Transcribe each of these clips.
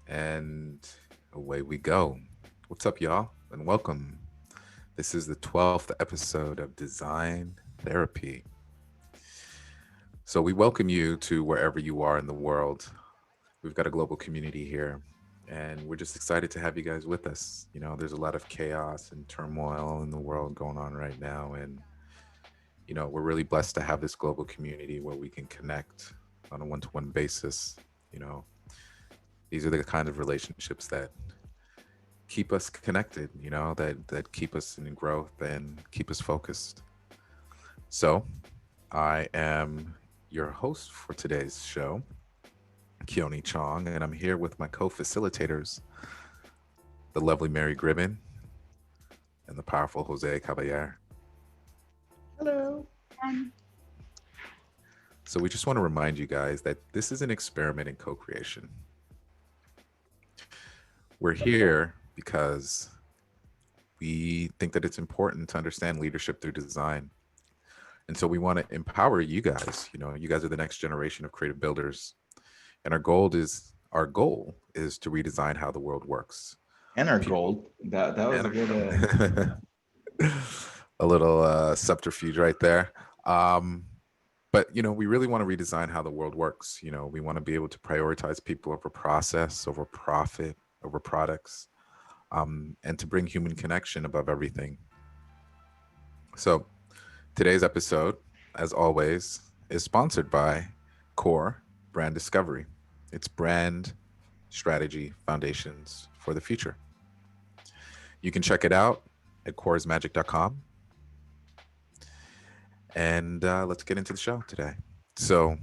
And away we go. What's up, y'all? And welcome. This is the 12th episode of Design Therapy. So, we welcome you to wherever you are in the world. We've got a global community here, and we're just excited to have you guys with us. There's a lot of chaos and turmoil in the world going on right now. And, we're really blessed to have this global community where we can connect on a one to one basis. You know, these are the kind of relationships that keep us connected, that keep us in growth and keep us focused. So, I am your host for today's show, Keone Chong, and I'm here with my co-facilitators, the lovely Mary Gribbin and the powerful Jose Caballer. Hello. So we just want to remind you guys that this is an experiment in co-creation. We're here because we think that it's important to understand leadership through design. And so we want to empower you guys. You guys are the next generation of creative builders. And our goal is to redesign how the world works. And our People gold. That was and a good a little subterfuge right there. Um, but we really want to redesign how the world works. We want to be able to prioritize people over process, over profit, over products, and to bring human connection above everything. So today's episode, as always, is sponsored by Core Brand Discovery. It's brand strategy foundations for the future. You can check it out at coresmagic.com. And let's get into the show today. So,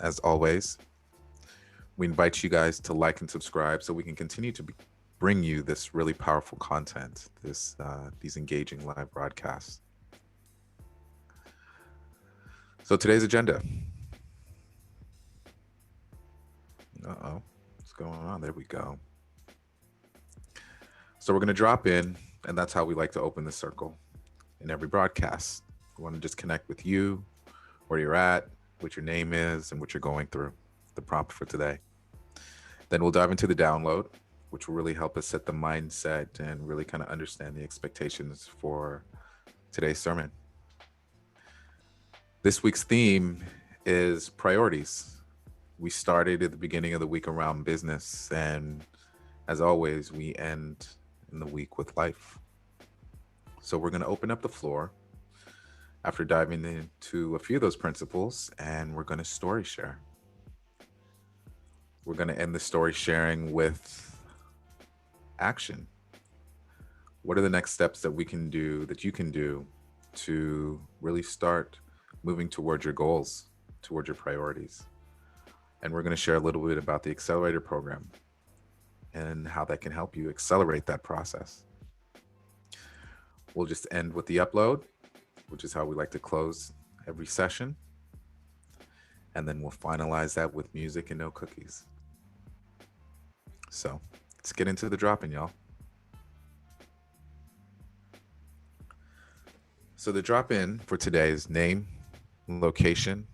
as always, we invite you guys to like and subscribe so we can continue to bring you this really powerful content, these engaging live broadcasts. So today's agenda. What's going on? There we go. So we're going to drop in, and that's how we like to open the circle in every broadcast. We want to just connect with you, where you're at, what your name is, and what you're going through, the prompt for today. Then we'll dive into the download, which will really help us set the mindset and really kind of understand the expectations for today's sermon. This week's theme is priorities. We started at the beginning of the week around business, and as always, we end in the week with life. So we're going to open up the floor after diving into a few of those principles, and we're going to story share. We're going to end the story sharing with action. What are the next steps that you can do to really start moving towards your goals, towards your priorities? And we're going to share a little bit about the Accelerator program and how that can help you accelerate that process. We'll just end with the upload, which is how we like to close every session. And then we'll finalize that with music and no cookies. So let's get into the drop-in, y'all. So the drop-in for today is name, location,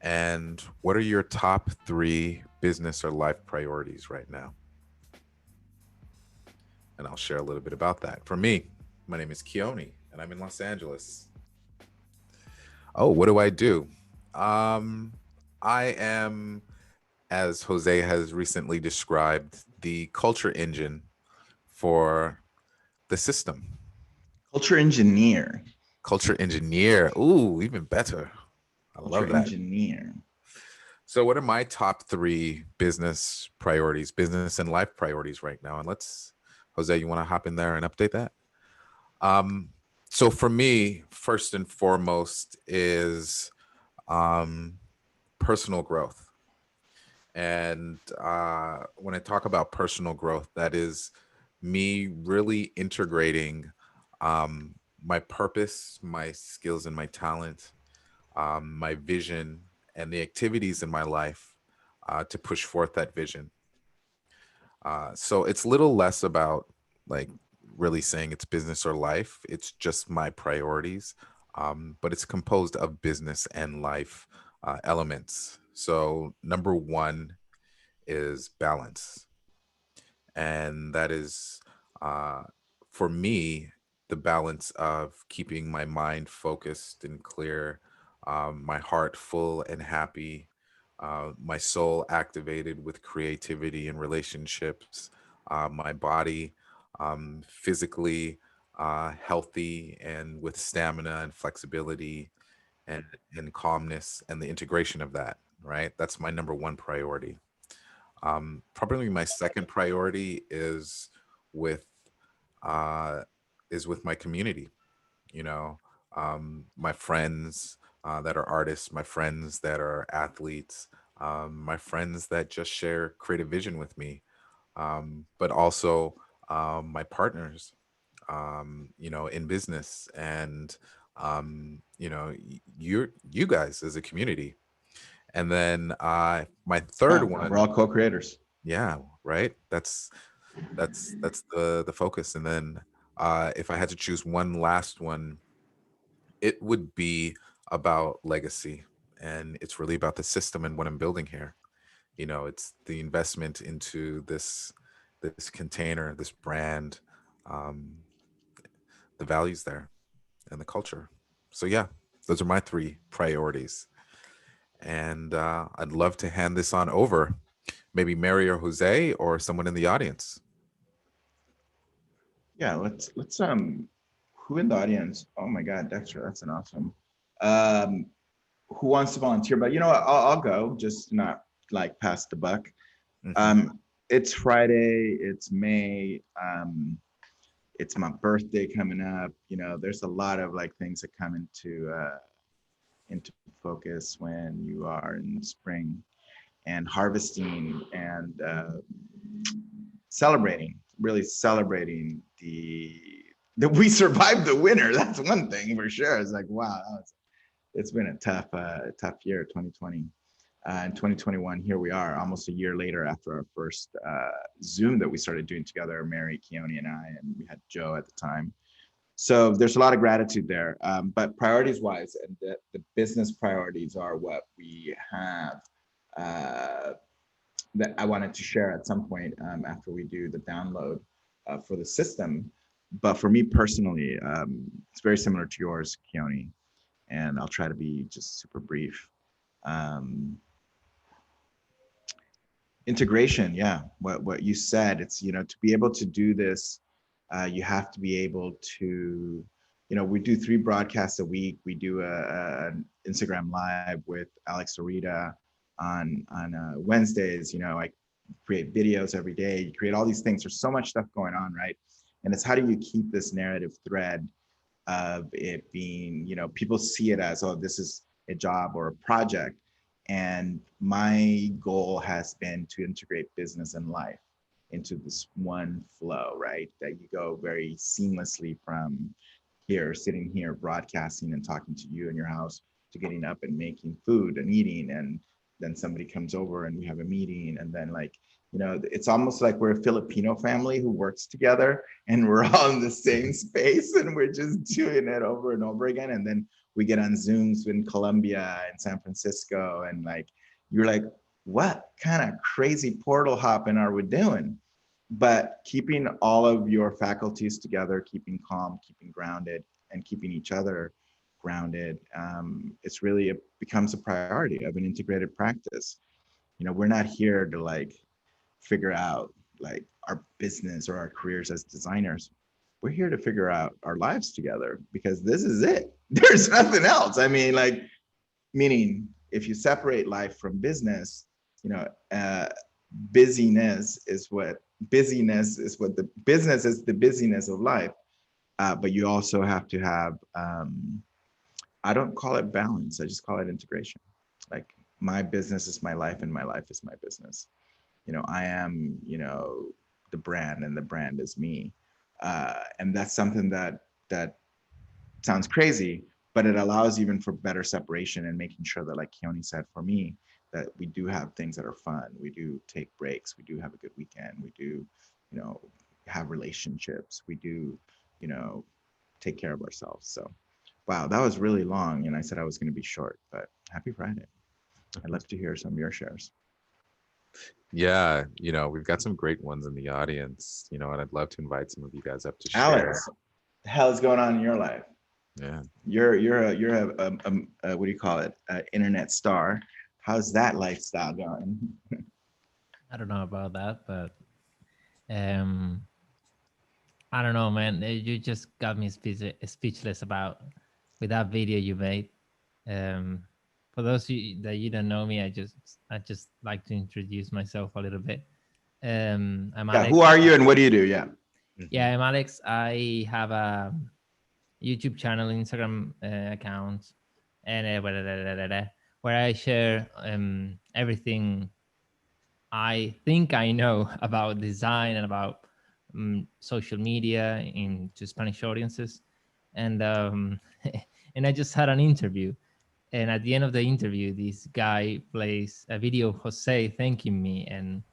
and what are your top 3 business or life priorities right now? And I'll share a little bit about that. For me, my name is Keone, and I'm in Los Angeles. Oh, what do I do? I am, as Jose has recently described, the culture engine for the system. culture engineer. Culture engineer. Ooh, even better. I Culture love that. engineer. So, what are my top 3 business priorities, business and life priorities right now? And Jose, you want to hop in there and update that? So, for me, first and foremost is personal growth. And when I talk about personal growth, that is me really integrating my purpose, my skills, and my talent, my vision, and the activities in my life to push forth that vision. So it's a little less about like really saying it's business or life. It's just my priorities, but it's composed of business and life elements. So number one is balance. And that is, uh, for me, the balance of keeping my mind focused and clear, my heart full and happy, my soul activated with creativity and relationships, my body physically healthy and with stamina and flexibility and, and calmness and the integration of that, right? That's my number one priority. Probably my second priority with uh, is with my community. You know, my friends that are artists, my friends that are athletes, my friends that just share creative vision with me, but also my partners. In business and you guys as a community. And then my third Yeah, we're one, all co-creators. yeah, right. That's the focus. And then if I had to choose one last one, it would be about legacy. And it's really about the system and what I'm building here. It's the investment into this container, this brand, um, the values there and the culture. So yeah, those are my three priorities. And I'd love to hand this on over. Maybe Mary or Jose or someone in the audience. Yeah, let's who in the audience? Oh my God, Dexter, that's an awesome. Um, who wants to volunteer? But you know what? I'll go. Just not like pass the buck. Hmm. It's Friday. It's May. It's my birthday coming up. You know, there's a lot of like things that come into focus when you are in spring and harvesting and celebrating, really celebrating the that we survived the winter. That's one thing for sure. It's like wow, it's been a tough year, 2020. In 2021, here we are, almost a year later after our first Zoom that we started doing together, Mary, Keone, and I, and we had Joe at the time. So there's a lot of gratitude there. But priorities wise, and the business priorities are what we have uh, that I wanted to share at some point after we do the download for the system. But for me personally, it's very similar to yours, Keone, and I'll try to be just super brief. Um, Integration, yeah, what you said, it's to be able to do this, you have to be able to, we do 3 broadcasts a week. We do an Instagram live with Alex Arita on Wednesdays. I create videos every day. You create all these things. There's so much stuff going on, right? And it's how do you keep this narrative thread of it being, people see it as, oh, this is a job or a project. And my goal has been to integrate business and life into this one flow, right? That you go very seamlessly from here, sitting here, broadcasting and talking to you in your house, to getting up and making food and eating. And then somebody comes over and we have a meeting. And then, like, it's almost like we're a Filipino family who works together and we're all in the same space and we're just doing it over and over again. And then we get on Zooms in Colombia and San Francisco. And like, you're like, what kind of crazy portal hopping are we doing? But keeping all of your faculties together, keeping calm, keeping grounded, and keeping each other grounded, it becomes a priority of an integrated practice. We're not here to like figure out like our business or our careers as designers. We're here to figure out our lives together because this is it. There's nothing else. I mean, like, meaning if you separate life from business, you know, uh, busyness is what the business is, the busyness of life. But you also have to have, I don't call it balance. I just call it integration. Like, my business is my life and my life is my business. I am, the brand and the brand is me. And that's something that sounds crazy, but it allows even for better separation and making sure that, like Keone said, for me, that we do have things that are fun. We do take breaks. We do have a good weekend. We do, you know, have relationships. We do, you know, take care of ourselves. So, wow, that was really long. And I said I was going to be short, but happy Friday. I'd love to hear some of your shares. Yeah, we've got some great ones in the audience, and I'd love to invite some of you guys up to share. Alex, the hell is going on in your life? Yeah. You're a what do you call it? Internet star. How's that lifestyle going? I don't know about that, but um, I don't know, man. You just got me speechless about with that video you made. Um, for those that you don't know me, I just like to introduce myself a little bit. I'm Yeah, Alex. who are you and what do you do? Yeah. Yeah, I'm Alex. I have a YouTube channel, Instagram account, and where I share everything I think I know about design and about social media into Spanish audiences, and and I just had an interview, and at the end of the interview, this guy plays a video of Jose thanking me, and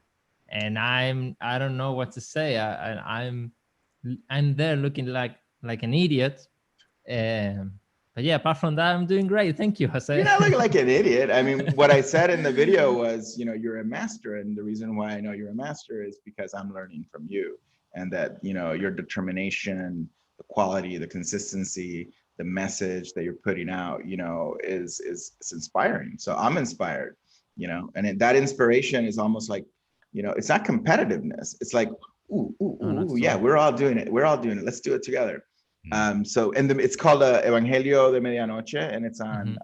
I don't know what to say. I'm there looking like an idiot, but yeah, apart from that, I'm doing great. Thank you, Jose. You're not looking like an idiot. I mean, what I said in the video was, you're a master. And the reason why I know you're a master is because I'm learning from you. And that, your determination, the quality, the consistency, the message that you're putting out, is it's inspiring. So I'm inspired, and that inspiration is almost like, it's not competitiveness. It's like, yeah, we're all doing it. We're all doing it. Let's do it together. So it's called Evangelio de Medianoche, and it's on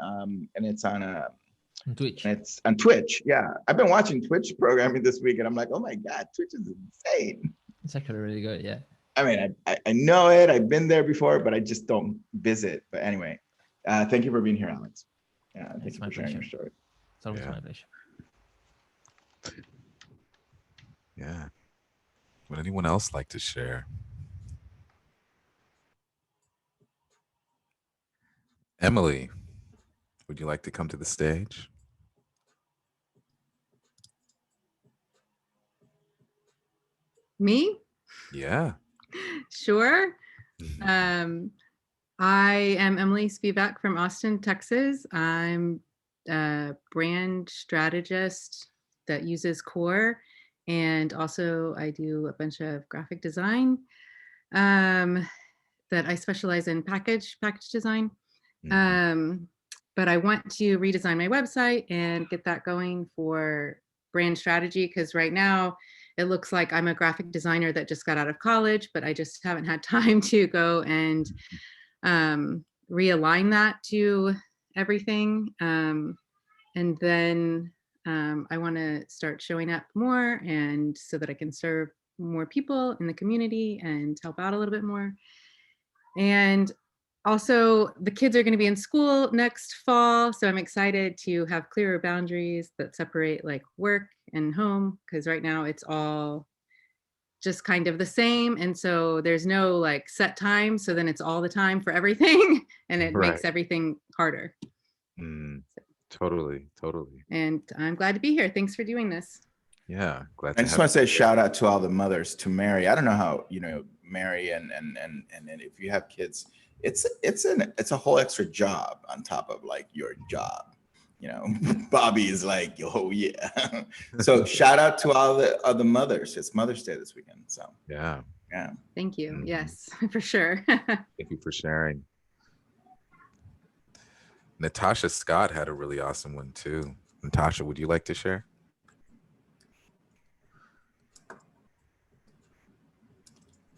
Twitch. It's on Twitch. Yeah, I've been watching Twitch programming this week, and I'm like, oh my god, Twitch is insane. It's actually really good. Yeah. I mean, I know it. I've been there before, but I just don't visit. But anyway, thank you for being here, Alex. Yeah, thank you for sharing your story. It's always my pleasure. Yeah. Would anyone else like to share? Emily, would you like to come to the stage? Me? Yeah. Sure. I am Emily Spivak from Austin, Texas. I'm a brand strategist that uses Core, and also I do a bunch of graphic design that I specialize in package design. But I want to redesign my website and get that going for brand strategy, because right now it looks like I'm a graphic designer that just got out of college, but I just haven't had time to go and realign that to everything. And then I want to start showing up more, and so that I can serve more people in the community and help out a little bit more. And also, the kids are going to be in school next fall, so I'm excited to have clearer boundaries that separate like work and home, because right now it's all just kind of the same, and so there's no like set time, so then it's all the time for everything, and it makes everything harder. Totally. And I'm glad to be here. Thanks for doing this. Yeah, glad. I just want to say shout out to all the mothers, to Mary. I don't know how Mary and if you have kids, it's a whole extra job on top of like your job. Bobby is like, oh yeah. So shout out to all the other mothers. It's Mother's Day this weekend. So yeah. Thank you. Yes, for sure. Thank you for sharing. Natasha Scott had a really awesome one too. Natasha, would you like to share?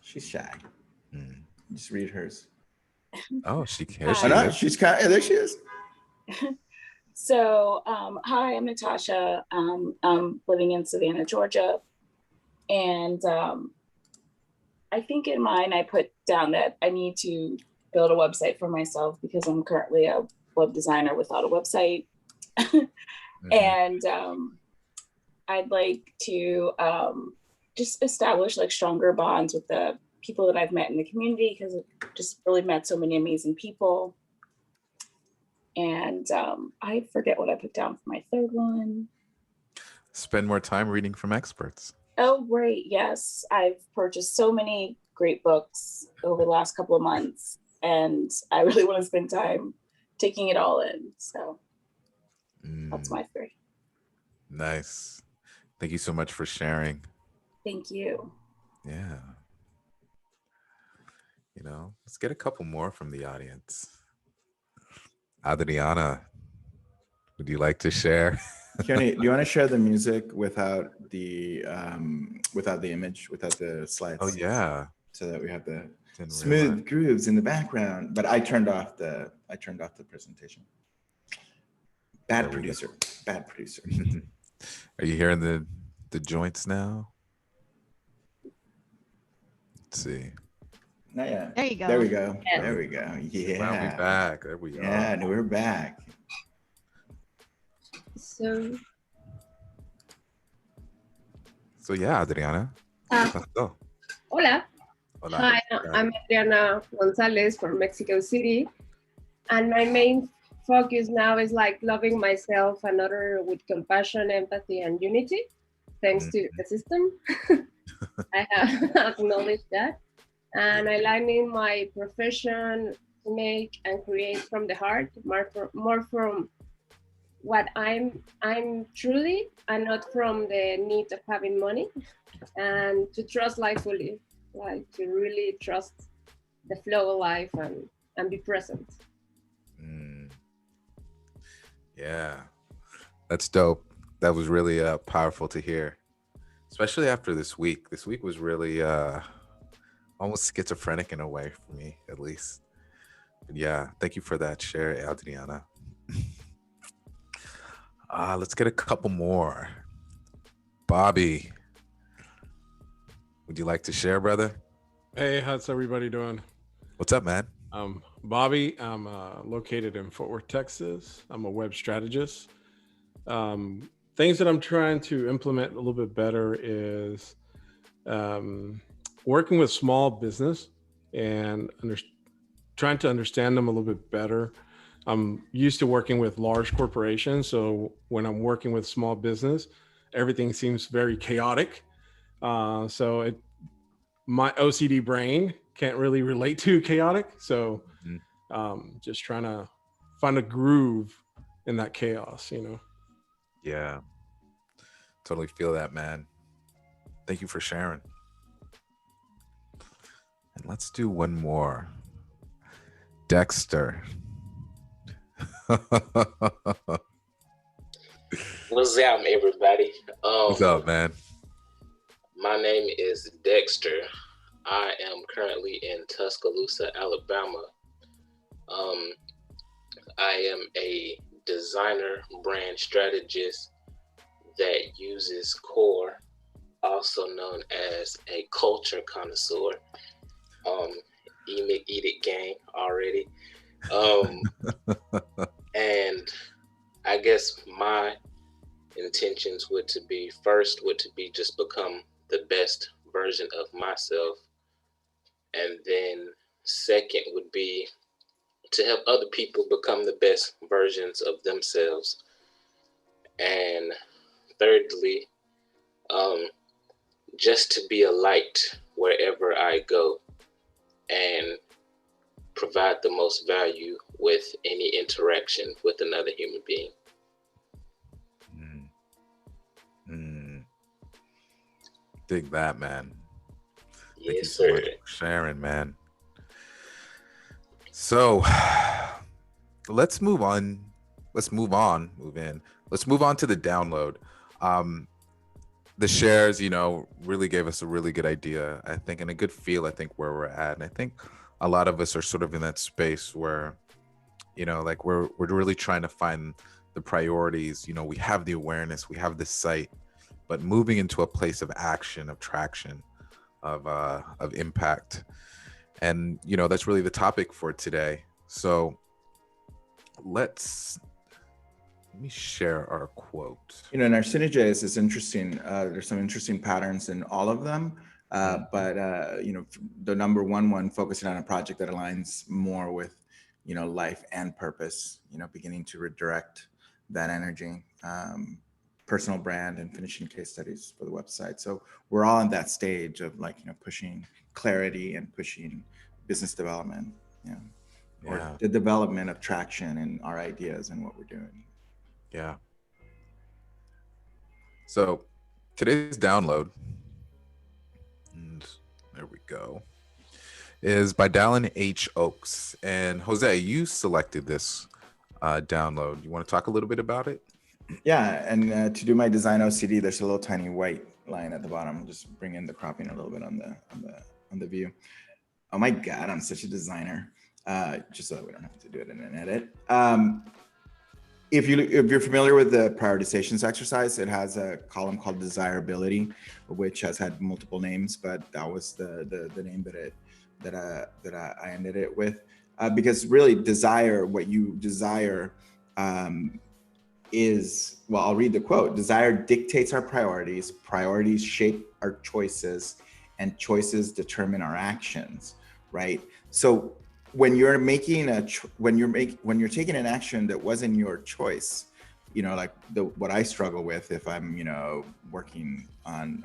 She's shy. Just read hers. Oh, she cares. She's kind of, there she is. So, hi, I'm Natasha. I'm living in Savannah, Georgia. And I think in mine, I put down that I need to build a website for myself, because I'm currently a web designer without a website. And I'd like to just establish like stronger bonds with the people that I've met in the community, because I've just really met so many amazing people. And I forget what I put down for my third one. Spend more time reading from experts. Oh, great. Yes. I've purchased so many great books over the last couple of months, and I really want to spend time taking it all in. So that's my three. Nice. Thank you so much for sharing. Thank you. Yeah. Let's get a couple more from the audience. Adriana, would you like to share? Keone, do you want to share the music without the image, without the slides? Oh yeah. So that we have the Didn't smooth realize. grooves in the background. But I turned off the presentation. There Bad we go. producer. Bad producer. Are you hearing the joints now? Let's see. Not yet. There you go. There we go. Yes. There we go. Yeah. Wow, we back. There we Yeah, go. no, we're back. So, So yeah, Adriana. Let's go. hola. Hola. Hi, I'm Adriana Gonzalez from Mexico City. And my main focus now is like loving myself and other with compassion, empathy, and unity, thanks to the system. I have acknowledged that. And aligning my profession to make and create from the heart, more from what I'm truly, and not from the need of having money, and to trust life fully, like to really trust the flow of life and be present. Yeah, that's dope. That was really powerful to hear, especially after this week. This week was really almost schizophrenic in a way for me, at least. But yeah, thank you for that share, Adriana. Let's get a couple more. Bobby, would you like to share, brother? Hey, how's everybody doing? What's up, man? Bobby. I'm located in Fort Worth, Texas. I'm a web strategist. Things that I'm trying to implement a little bit better is working with small business and trying to understand them a little bit better. I'm used to working with large corporations, so when I'm working with small business, everything seems very chaotic. So my OCD brain can't really relate to chaotic. So just trying to find a groove in that chaos, Yeah, totally feel that, man. Thank you for sharing. And let's do one more. Dexter. What's up, everybody? What's up, man? My name is Dexter. I am currently in Tuscaloosa, Alabama. I am a designer brand strategist that uses core, also known as a culture connoisseur. Eat it gang already. And I guess my intentions would to be just become the best version of myself. And then second would be to help other people become the best versions of themselves. And thirdly, just to be a light wherever I go and provide the most value with any interaction with another human being. Dig that, man. Thank you Yes, so sir. much for sharing, man. So let's move on. Let's move on to the download. The shares, really gave us a really good idea, I think, and a good feel, I think, where we're at. And I think a lot of us are sort of in that space where, like we're really trying to find the priorities. We have the awareness, we have the sight, but moving into a place of action, of traction, of impact. And, that's really the topic for today. So let me share our quote. In our synergies is interesting. There's some interesting patterns in all of them. But the number one, focusing on a project that aligns more with, life and purpose, beginning to redirect that energy, personal brand, and finishing case studies for the website. So we're all in that stage of pushing clarity and pushing business development, or the development of traction in our ideas and what we're doing. Yeah. So Today's download, and there we go, is by Dallin H. Oaks. And Jose, you selected this download. You want to talk a little bit about it? Yeah, and to do my design OCD, there's a little tiny white line at the bottom. Just bring in the cropping a little bit on the view. Oh my God, I'm such a designer. Just so that we don't have to do it in an edit. If you're familiar with the prioritizations exercise, it has a column called desirability, which has had multiple names, but that was the name that I ended it with, because really desire, what you desire is, well, I'll read the quote: desire dictates our priorities, priorities shape our choices, and choices determine our actions, right? So when you're making when you're taking an action that wasn't your choice, like what I struggle with if I'm, working on,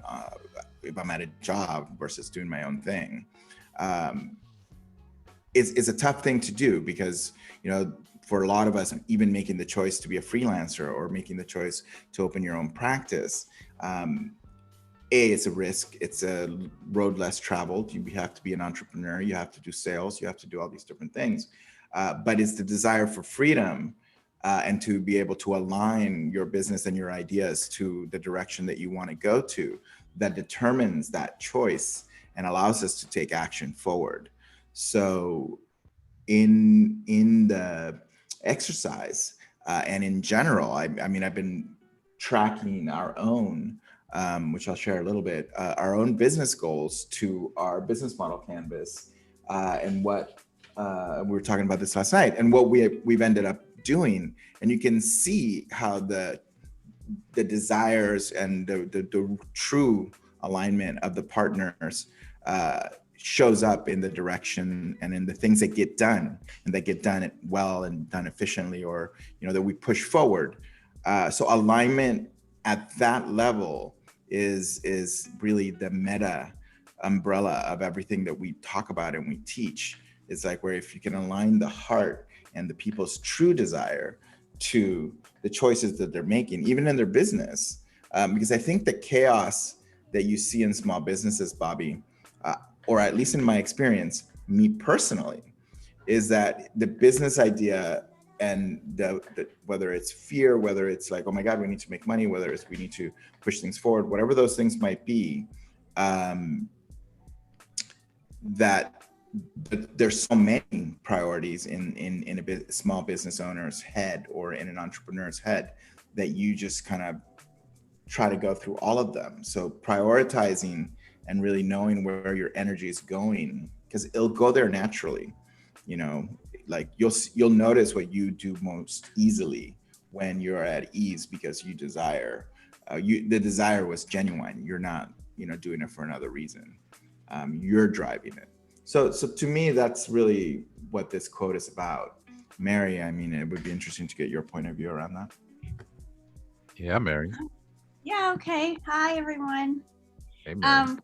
if I'm at a job versus doing my own thing, is a tough thing to do, because, for a lot of us, even making the choice to be a freelancer or making the choice to open your own practice, it's a risk. It's a road less traveled. You have to be an entrepreneur. You have to do sales. You have to do all these different things. But it's the desire for freedom and to be able to align your business and your ideas to the direction that you want to go to that determines that choice and allows us to take action forward. So in the exercise and in general, I mean, I've been tracking our own, which I'll share a little bit, our own business goals to our business model canvas, and what we were talking about this last night, and what we've ended up doing. And you can see how the desires and the true alignment of the partners shows up in the direction and in the things that get done, and that get done well and done efficiently, or that we push forward. So alignment at that level is really the meta umbrella of everything that we talk about and we teach. It's like, where if you can align the heart and the people's true desire to the choices that they're making, even in their business, because I think the chaos that you see in small businesses, Bobby, or at least in my experience, me personally, is that the business idea and the whether it's fear, whether it's like, oh my God, we need to make money, whether it's we need to push things forward, whatever those things might be, that there's so many priorities in a small business owner's head or in an entrepreneur's head that you just kind of try to go through all of them. So prioritizing and really knowing where your energy is going, because it'll go there naturally. Like you'll notice what you do most easily when you're at ease, because you desire, the desire was genuine. You're not, doing it for another reason. You're driving it. So to me, that's really what this quote is about. Mary, I mean, it would be interesting to get your point of view around that. Yeah, Mary. Yeah, okay. Hi, everyone. Hey, Mary.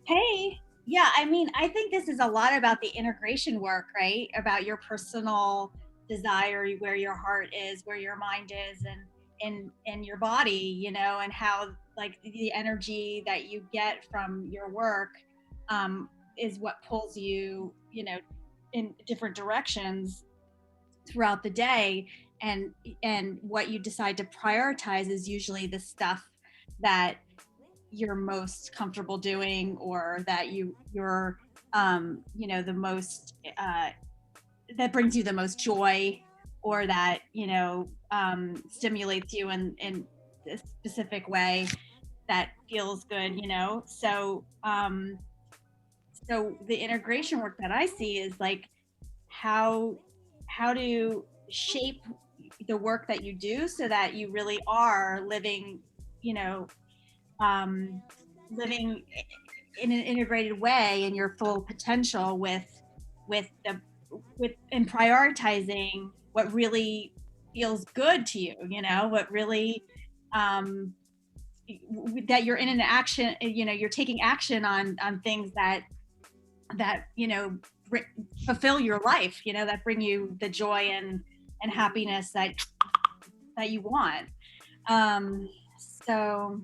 Hey. Yeah, I mean, I think this is a lot about the integration work, right? About your personal desire, where your heart is, where your mind is, and in your body, and how like the energy that you get from your work is what pulls you, in different directions throughout the day. And what you decide to prioritize is usually the stuff that you're most comfortable doing, or that you're the most that brings you the most joy, or that stimulates you in a specific way that feels good. So the integration work that I see is like how to shape the work that you do so that you really are living living in an integrated way in your full potential with and prioritizing what really feels good to you, what really that you're in an action, you're taking action on things that fulfill your life, that bring you the joy and happiness that you want. So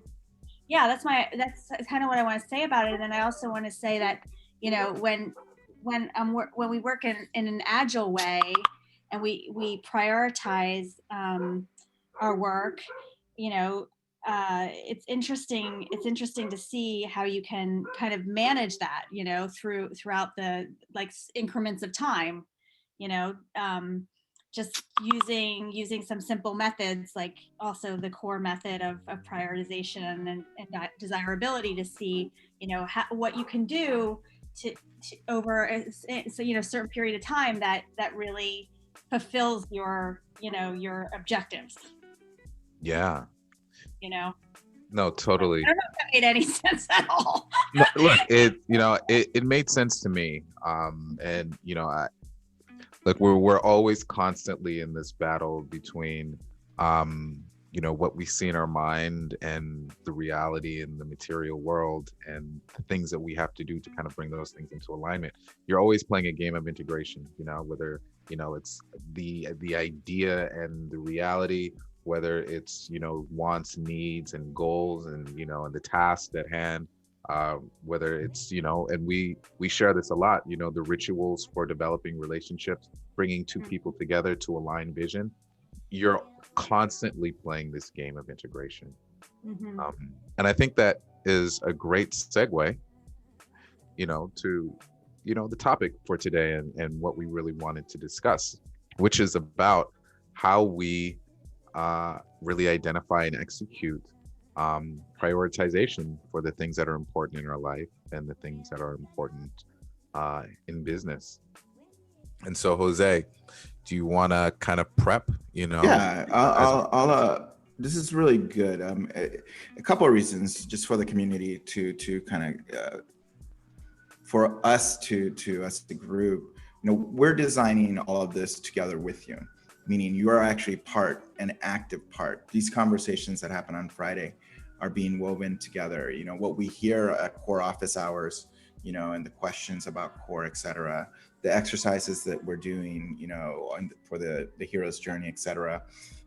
yeah, that's kind of what I want to say about it. And then I also want to say that, you know, when we work in an agile way and we prioritize our work, you know, it's interesting to see how you can kind of manage that, you know, throughout the like increments of time, you know, just using some simple methods, like also the core method of prioritization and desirability, to see, you know, what you can do to over so, you know, certain period of time that really fulfills your, you know, your objectives, Yeah. you know. No, totally. I don't know if that made any sense at all. No, look, it made sense to me. And you know, like we're always constantly in this battle between you know, what we see in our mind and the reality in the material world, and the things that we have to do to kind of bring those things into alignment. You're always playing a game of integration, you know, whether, you know, it's the idea and the reality, whether it's, you know, wants, needs, and goals, and, you know, and the task at hand, whether it's, you know, and we share this a lot, you know, the rituals for developing relationships, bringing two people together to align vision. You're constantly playing this game of integration. Mm-hmm. And I think that is a great segue, you know, to, you know, the topic for today, and what we really wanted to discuss, which is about how we really identify and execute prioritization for the things that are important in our life and the things that are important in business. And so, Jose, do you want to kind of prep, you know? Yeah, I'll this is really good. A couple of reasons just for the community to kind of for us to as the group, you know, we're designing all of this together with you, meaning you are actually an active part. These conversations that happen on Friday are being woven together. You know, what we hear at core office hours, you know, and the questions about core, et cetera, the exercises that we're doing, you know, for the hero's journey, et cetera,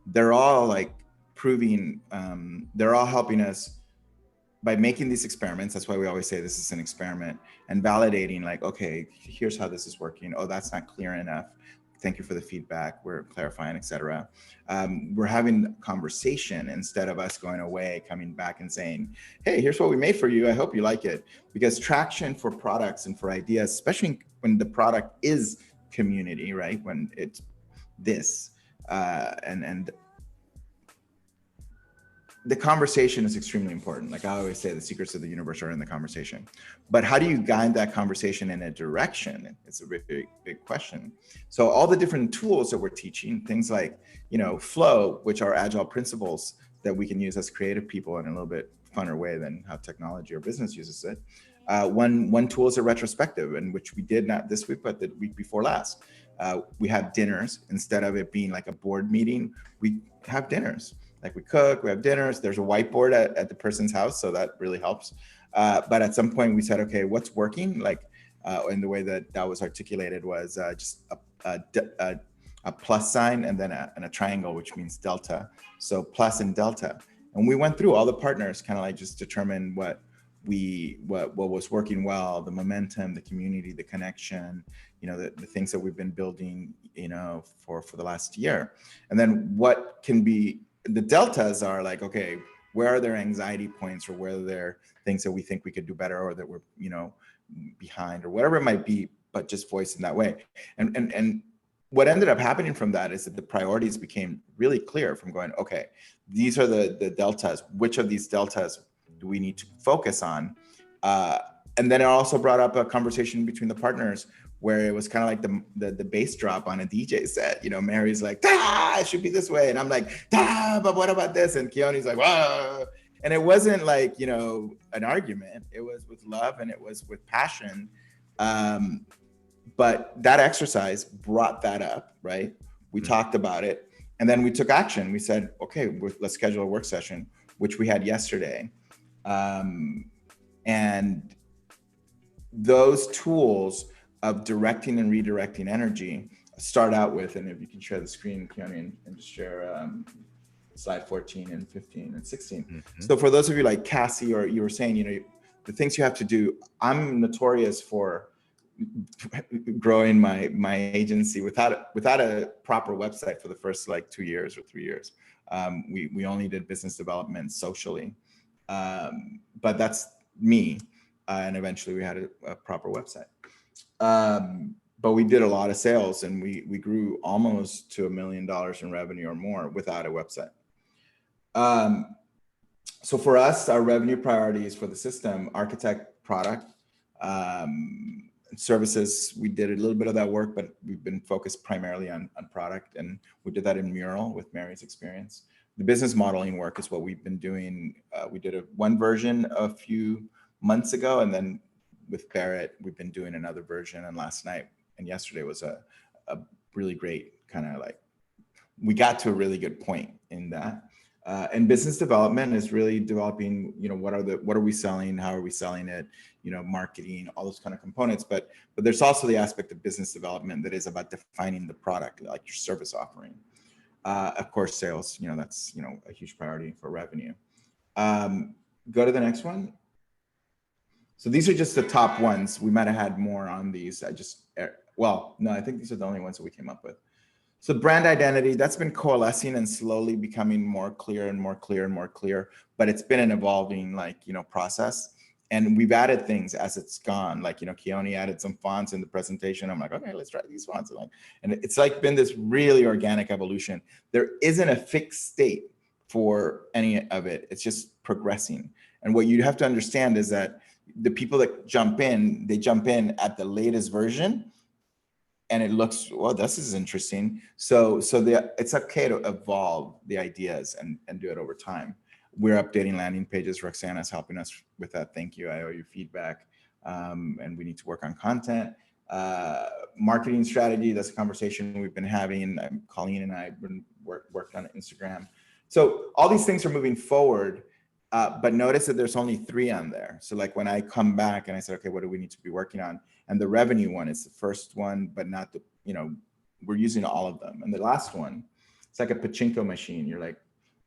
they're all like proving, they're all helping us by making these experiments. That's why we always say this is an experiment, and validating like, okay, here's how this is working. Oh, that's not clear enough. Thank you for the feedback. We're clarifying, et cetera. We're having conversation instead of us going away, coming back and saying, hey, here's what we made for you. I hope you like it. Because traction for products and for ideas, especially when the product is community, right? When it's this, and the conversation is extremely important. Like I always say, the secrets of the universe are in the conversation. But how do you guide that conversation in a direction? It's a very big question. So all the different tools that we're teaching, things like, you know, flow, which are agile principles that we can use as creative people in a little bit funner way than how technology or business uses it. One tool is a retrospective, in which we did not this week, but the week before last. We have dinners. Instead of it being like a board meeting, we have dinners. Like we cook, we have dinners. There's a whiteboard at the person's house, so that really helps. But at some point we said, okay, what's working? Like, and the way that was articulated was just a plus sign and then a triangle, which means delta. So plus and delta. And we went through all the partners, kind of like just determine what was working well, the momentum, the community, the connection, you know, the things that we've been building, you know, for the last year. And then what can be the deltas are like, okay, where are there anxiety points, or where are there things that we think we could do better, or that we're, you know, behind, or whatever it might be, but just voiced in that way. And what ended up happening from that is that the priorities became really clear from going, okay, these are the deltas. Which of these deltas do we need to focus on? And then it also brought up a conversation between the partners, where it was kind of like the bass drop on a DJ set. You know, Mary's like, it should be this way. And I'm like, but what about this? And Keone's like, whoa. And it wasn't like, you know, an argument. It was with love and it was with passion. But that exercise brought that up, right? We talked about it. And then we took action. We said, okay, let's schedule a work session, which we had yesterday. And those tools of directing and redirecting energy start out with, and if you can share the screen, Keone, and just share slide 14 and 15 and 16. Mhm. So for those of you like Cassie, or you were saying, you know, the things you have to do, I'm notorious for growing my agency without a proper website for the first like 2 years or 3 years. We only did business development socially, but that's me. And eventually we had a proper website. But we did a lot of sales, and we grew almost to $1 million in revenue or more without a website. So for us, our revenue priorities for the system: architect, product, services. We did a little bit of that work, but we've been focused primarily on product, and we did that in Mural with Mary's experience. The business modeling work is what we've been doing. We did one version a few months ago, and then with Barrett, we've been doing another version. And last night and yesterday was a really great kind of like, we got to a really good point in that. And business development is really developing, you know, what are we selling? How are we selling it? You know, marketing, all those kind of components. But there's also the aspect of business development that is about defining the product, like your service offering. Of course, sales, you know, that's, you know, a huge priority for revenue. Go to the next one. So these are just the top ones. We might have had more on these. Well, no, I think these are the only ones that we came up with. So brand identity, that's been coalescing and slowly becoming more clear and more clear and more clear, but it's been an evolving, like, you know, process. And we've added things as it's gone. Like, you know, Keone added some fonts in the presentation. I'm like, okay, let's try these fonts. And it's like been this really organic evolution. There isn't a fixed state for any of it. It's just progressing. And what you have to understand is that the people that jump in, they jump in at the latest version, and it looks, well, this is interesting. So it's okay to evolve the ideas and do it over time. We're updating landing pages. Roxana's helping us with that. Thank you. I owe you feedback. And we need to work on content. Marketing strategy, that's a conversation we've been having. Colleen and I have been worked on Instagram. So all these things are moving forward. But notice that there's only 3 on there. So like when I come back and I said, okay, what do we need to be working on? And the revenue one is the first one, but not the, you know, we're using all of them. And the last one, it's like a pachinko machine. You're like,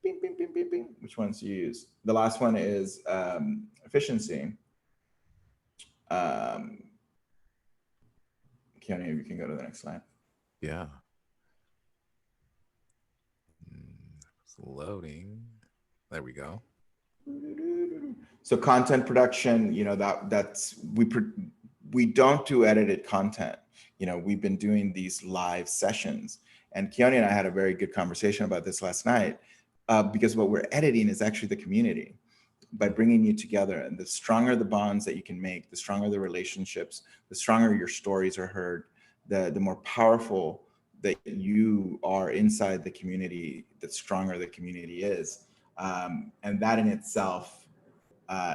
bing, bing, bing, bing, bing. Which ones do you use? The last one is efficiency. Keone, you can go to the next slide. Yeah. It's loading. There we go. So content production, you know, that's we don't do edited content. You know, we've been doing these live sessions, and Keone and I had a very good conversation about this last night, because what we're editing is actually the community. By bringing you together, and the stronger the bonds that you can make, the stronger the relationships, the stronger your stories are heard, the more powerful that you are inside the community, the stronger the community is. And that in itself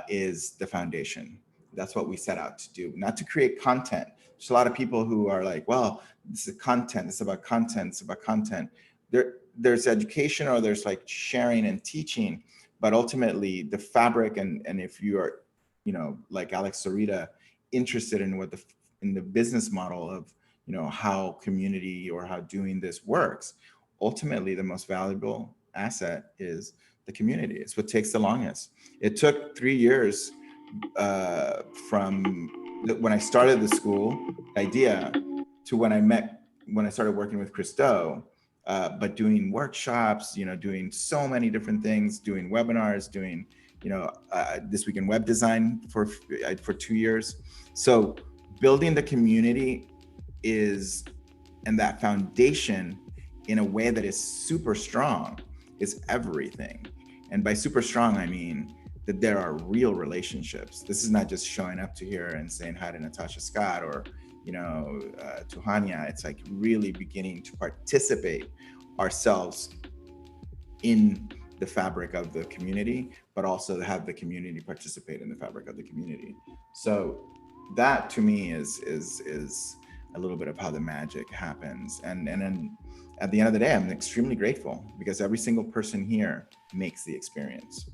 is the foundation. That's what we set out to do, not to create content. There's a lot of people who are like, well, this is content, it's about content, it's about content. There's education, or there's like sharing and teaching, but ultimately the fabric, and if you are, you know, like Alex Sarita, interested in what in the business model of, you know, how community or how doing this works, ultimately the most valuable asset is the community. It's what takes the longest. It took 3 years from when I started the school idea to when I started working with Christo, but doing workshops, you know, doing so many different things, doing webinars, doing, you know, This Week in Web Design for 2 years. So building the community and that foundation in a way that is super strong is everything. And by super strong, I mean that there are real relationships. This is not just showing up to here and saying hi to Natasha Scott or, you know, to Hania. It's like really beginning to participate ourselves in the fabric of the community, but also to have the community participate in the fabric of the community. So that to me is a little bit of how the magic happens. And then at the end of the day, I'm extremely grateful because every single person here makes the experience.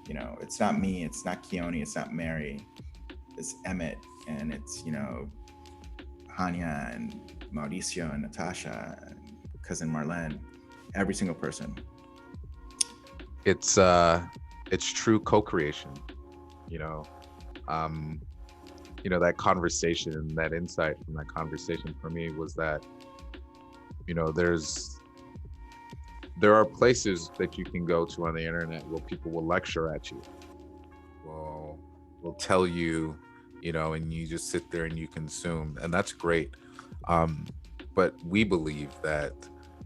You know, it's not me, it's not Keone, it's not Mary, it's Emmett, and it's, you know, Hania and Mauricio and Natasha and cousin Marlene, every single person. it's true co-creation, you know. You know, that conversation and that insight from that conversation for me was that, you know, there are places that you can go to on the internet where people will lecture at you, will tell you, you know, and you just sit there and you consume, and that's great. But we believe that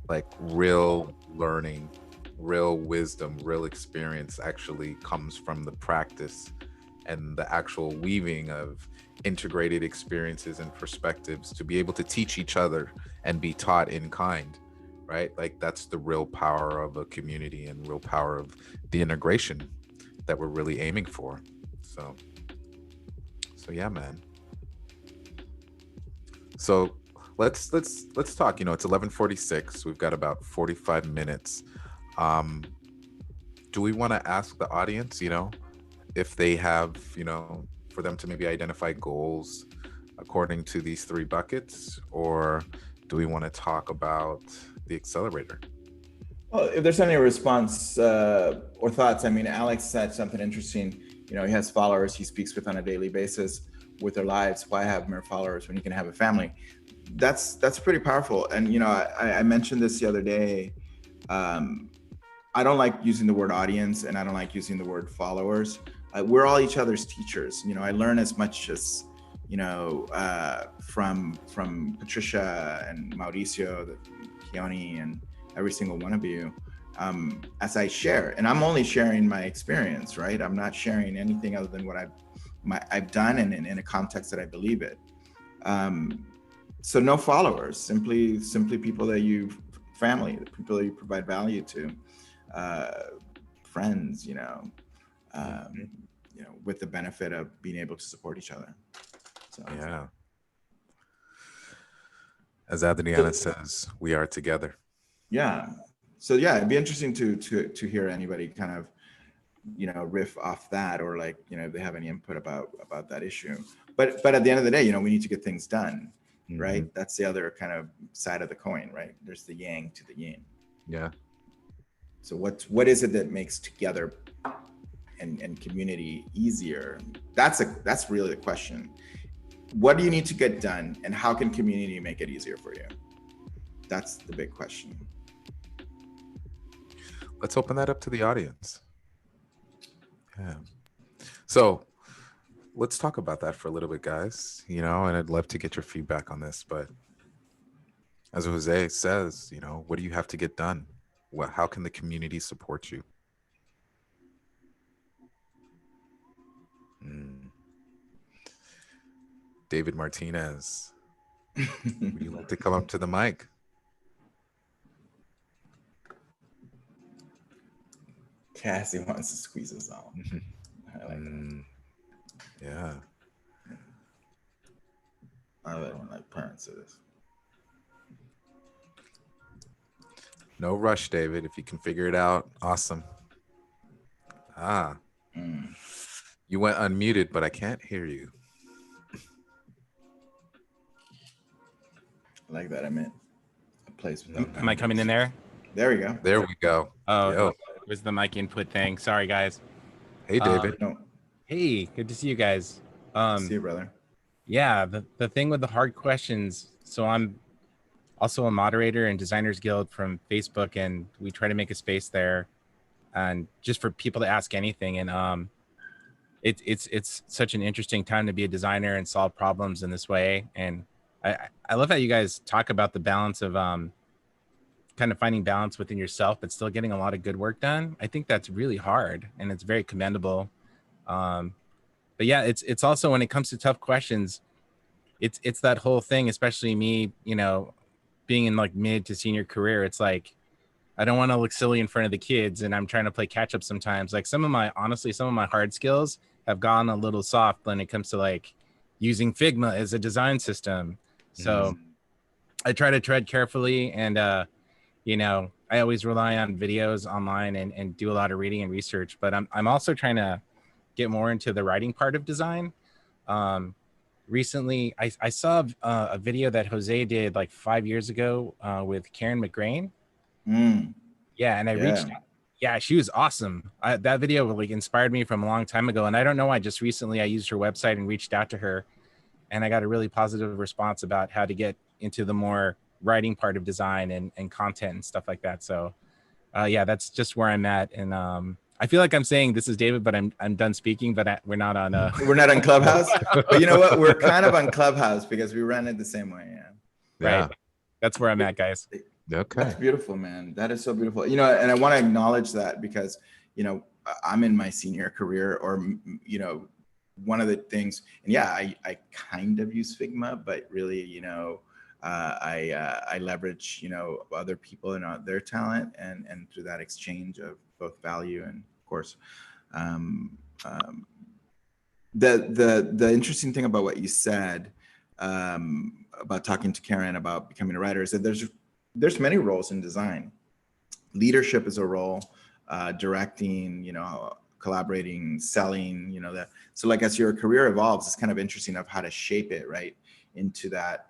like real learning, real wisdom, real experience actually comes from the practice and the actual weaving of integrated experiences and perspectives to be able to teach each other and be taught in kind, right? Like that's the real power of a community and real power of the integration that we're really aiming for. So yeah, man. So let's talk. You know, it's 11:46. We've got about 45 minutes. Do we want to ask the audience, you know, if they have, you know, for them to maybe identify goals according to these three buckets, or do we want to talk about the accelerator? Well, if there's any response or thoughts, I mean, Alex said something interesting. You know, he has followers he speaks with on a daily basis with their lives. Why have more followers when you can have a family? That's pretty powerful. And, you know, I mentioned this the other day. I don't like using the word audience, and I don't like using the word followers. We're all each other's teachers. You know, I learn as much as, you know, from Patricia and Mauricio, Keone, and every single one of you, as I share. And I'm only sharing my experience, right? I'm not sharing anything other than what I've done and in a context that I believe it. So no followers, simply people that family, the people that you provide value to, friends, you know, with the benefit of being able to support each other. So yeah. As Adriana says, we are together. Yeah. So yeah, it'd be interesting to hear anybody kind of, you know, riff off that, or like, you know, if they have any input about that issue. But at the end of the day, you know, we need to get things done, right? That's the other kind of side of the coin, right? There's the yang to the yin. Yeah. So what is it that makes together and community easier? That's really the question. What do you need to get done, and how can community make it easier for you? That's the big question. Let's open that up to the audience. Yeah. So let's talk about that for a little bit, guys. You know, and I'd love to get your feedback on this. But as Jose says, you know, what do you have to get done? How can the community support you? David Martinez, would you like to come up to the mic? Cassie wants to squeeze us out. I like that. Yeah. I like parents of this. No rush, David. If you can figure it out, awesome. You went unmuted, but I can't hear you. I like that. I meant a place without. Am I coming in there? There we go. There we go. Oh, where's the mic input thing? Sorry, guys. Hey, David. Hey, good to see you guys. See you, brother. Yeah, the thing with the hard questions. So I'm also a moderator in Designers Guild from Facebook, and we try to make a space there, and just for people to ask anything. And it's such an interesting time to be a designer and solve problems in this way. And I love how you guys talk about the balance of kind of finding balance within yourself, but still getting a lot of good work done. I think that's really hard, and it's very commendable. But yeah, it's also, when it comes to tough questions, it's that whole thing, especially me, you know, being in like mid to senior career. It's like, I don't want to look silly in front of the kids, and I'm trying to play catch up sometimes. Like some of my hard skills have gone a little soft when it comes to like using Figma as a design system. So I try to tread carefully, and you know, I always rely on videos online and do a lot of reading and research, but I'm also trying to get more into the writing part of design. Recently, I saw a video that Jose did like 5 years ago with Karen McGrain. Yeah, and I reached out Yeah, she was awesome. That video like inspired me from a long time ago. And I don't know why, just recently I used her website and reached out to her, and I got a really positive response about how to get into the more writing part of design and content and stuff like that. So yeah, that's just where I'm at. And I feel like I'm saying this is David, but I'm done speaking, but we're not on we're not on Clubhouse, but you know what? We're kind of on Clubhouse because we run it the same way. Yeah. Right. That's where I'm at, guys. Okay. That's beautiful, man. That is so beautiful. You know, and I want to acknowledge that because, you know, I'm in my senior career, or, you know, one of the things, and yeah, I kind of use Figma, but really, you know, I leverage, you know, other people and their talent, and through that exchange of both value and, of course, the interesting thing about what you said about talking to Karen about becoming a writer is that there's many roles in design. Leadership is a role, directing, you know, collaborating, selling, you know, that. So like as your career evolves, it's kind of interesting of how to shape it right into that.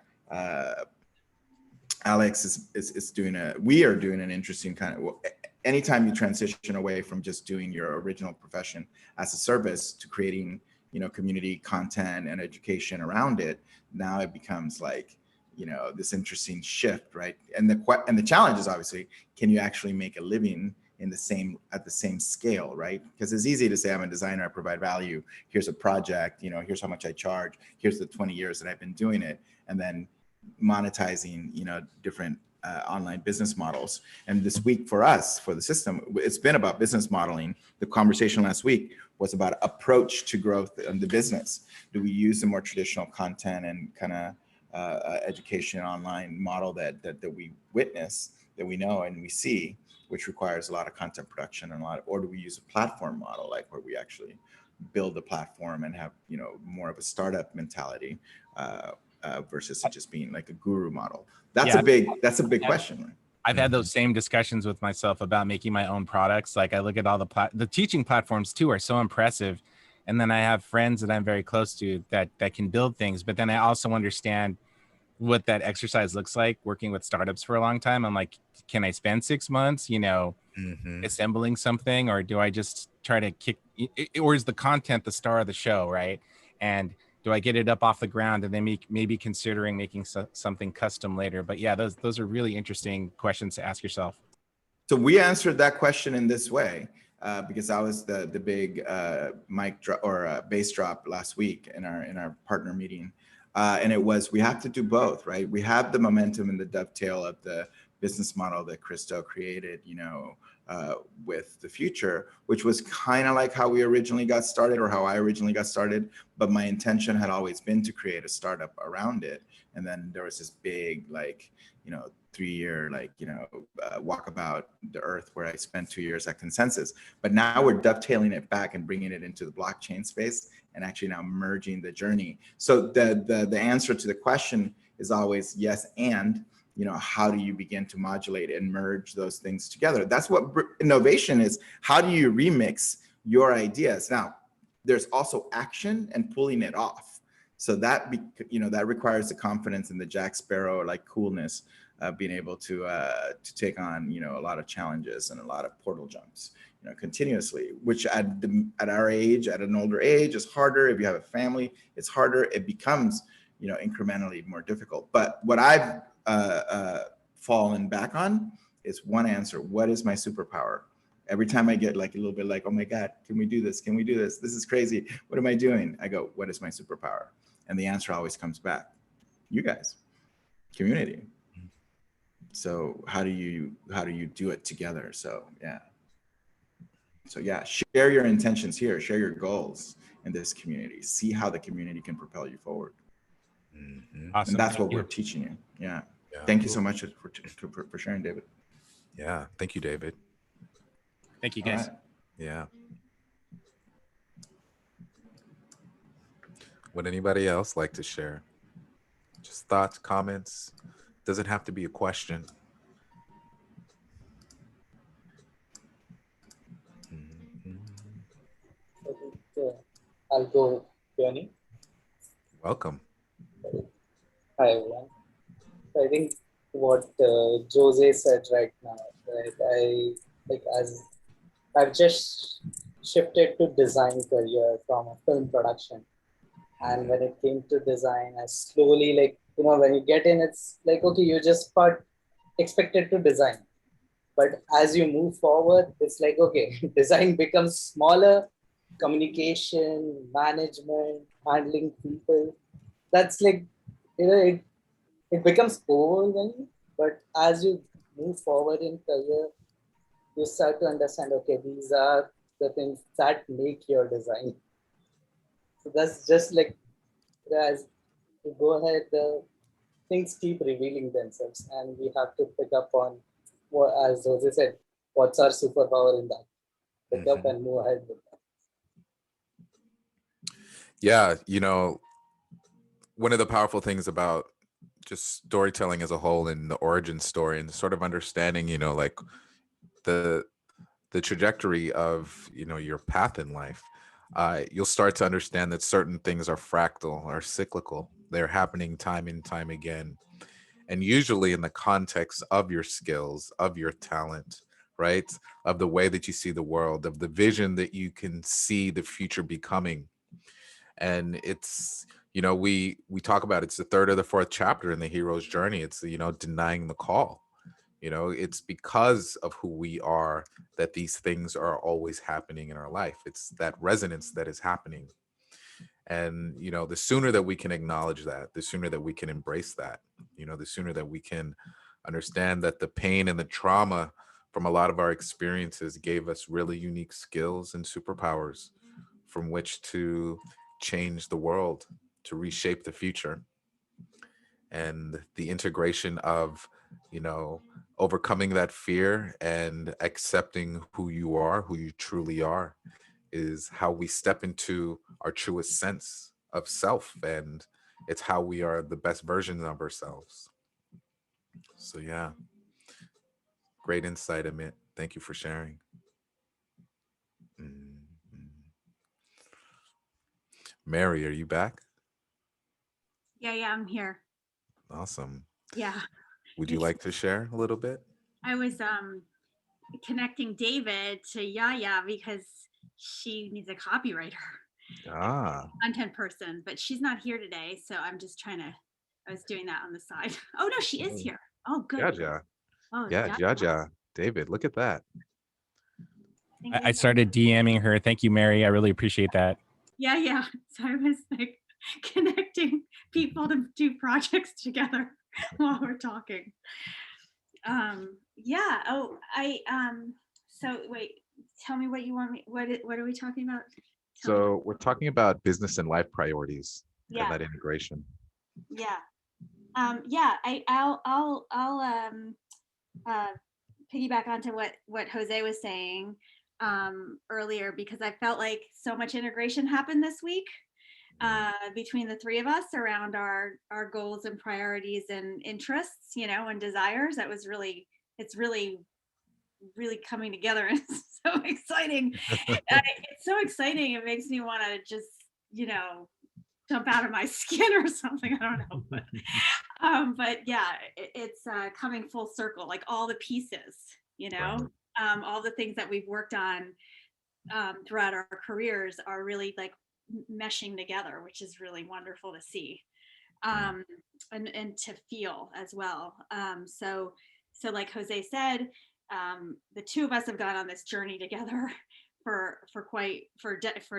Alex is we are doing an interesting kind of, anytime you transition away from just doing your original profession as a service to creating, you know, community content and education around it, now it becomes like, you know, this interesting shift, right? And the challenge is obviously, can you actually make a living at the same scale, right? Because it's easy to say, I'm a designer, I provide value, here's a project, you know, here's how much I charge, here's the 20 years that I've been doing it, and then monetizing, you know, different online business models. And this week for us, for the system, it's been about business modeling. The conversation last week was about approach to growth in the business. Do we use the more traditional content and kind of education online model that we witness, that we know and we see, which requires a lot of content production and or do we use a platform model, like where we actually build a platform and have, you know, more of a startup mentality versus it just being like a guru model? That's a big question, right? I've had those same discussions with myself about making my own products. Like I look at all the teaching platforms too are so impressive. And then I have friends that I'm very close to that can build things. But then I also understand what that exercise looks like working with startups for a long time. I'm like, can I spend 6 months, you know, assembling something, or do I just try to or is the content the star of the show, right? And do I get it up off the ground and then maybe considering making something custom later? But yeah, those are really interesting questions to ask yourself. So we answered that question in this way because that was the big mic drop or bass drop last week in our partner meeting. And it was, we have to do both, right? We have the momentum and the dovetail of the business model that Christo created, you know, with the future, which was kind of like how we originally got started, or how I originally got started. But my intention had always been to create a startup around it. And then there was this big, like, you know, 3-year, like, you know, walkabout the earth where I spent 2 years at Consensus. But now we're dovetailing it back and bringing it into the blockchain space, and actually now merging the journey. So the answer to the question is always yes. And, you know, how do you begin to modulate and merge those things together? That's what innovation is. How do you remix your ideas? Now, there's also action and pulling it off. So that, you know, that requires the confidence and the Jack Sparrow like coolness, being able to take on, you know, a lot of challenges and a lot of portal jumps, you know, continuously, which at our age, at an older age, is harder. If you have a family, it's harder. It becomes, you know, incrementally more difficult. But what I've fallen back on is one answer: what is my superpower? Every time I get like a little bit like, oh my God, can we do this? Can we do this? This is crazy. What am I doing? I go, what is my superpower? And the answer always comes back: you guys, community. So how do you do it together? So yeah, share your intentions here, share your goals in this community, see how the community can propel you forward. Awesome. And that's what we're teaching you. Yeah. Thank you so much for sharing, David. Yeah. Thank you, David. Thank you, guys. Right. Yeah. Would anybody else like to share? Just thoughts, comments? Doesn't have to be a question. I'll go, Keone. Welcome. Hi, everyone. I think what Jose said right now, right? As I've just shifted to design career from a film production. And when it came to design, I slowly, like, when you get in, it's like, okay, you just got expected to design. But as you move forward, it's like, okay, design becomes smaller, communication, management, handling people. That's like, it becomes overwhelming. But as you move forward in career, you start to understand, okay, these are the things that make your design. So that's just like, as you go ahead, the things keep revealing themselves, and we have to pick up on what, as Jose said, what's our superpower in that. Pick up and move ahead with that. Yeah, one of the powerful things about just storytelling as a whole and the origin story and sort of understanding, like the trajectory of, your path in life, you'll start to understand that certain things are fractal or cyclical. They're happening time and time again. And usually in the context of your skills, of your talent, right? Of the way that you see the world, of the vision that you can see the future becoming. And it's, we talk about it's the third or the fourth chapter in the hero's journey. It's, denying the call. It's because of who we are that these things are always happening in our life. It's that resonance that is happening. And, the sooner that we can acknowledge that, the sooner that we can embrace that, the sooner that we can understand that the pain and the trauma from a lot of our experiences gave us really unique skills and superpowers from which to change the world, to reshape the future. And the integration of, overcoming that fear and accepting who you are, who you truly are, is how we step into our truest sense of self. And it's how we are the best version of ourselves. So yeah, great insight, Amit. Thank you for sharing. Mary, are you back? Yeah, I'm here. Awesome. Yeah. Would you like to share a little bit? I was connecting David to Yaya because she needs a copywriter, content person, but she's not here today. So I'm just I was doing that on the side. Oh no, she is here. Oh, good. Yeah. Oh, Yeah. David, look at that. I started DMing her. Thank you, Mary. I really appreciate that. Yeah. So I was like connecting people to do projects together while we're talking. Yeah. Oh, so wait, tell me what you want me, what are we talking about? So we're talking about business and life priorities and that integration. Yeah. I'll piggyback onto what Jose was saying earlier, because I felt like so much integration happened this week between the three of us around our goals and priorities and interests, and desires. It's really coming together. It's so exciting. It's so exciting. It makes me want to just, jump out of my skin or something. I don't know, but yeah, it's coming full circle, like all the pieces, all the things that we've worked on throughout our careers are really like meshing together, which is really wonderful to see and to feel as well. So like Jose said, the two of us have gone on this journey together for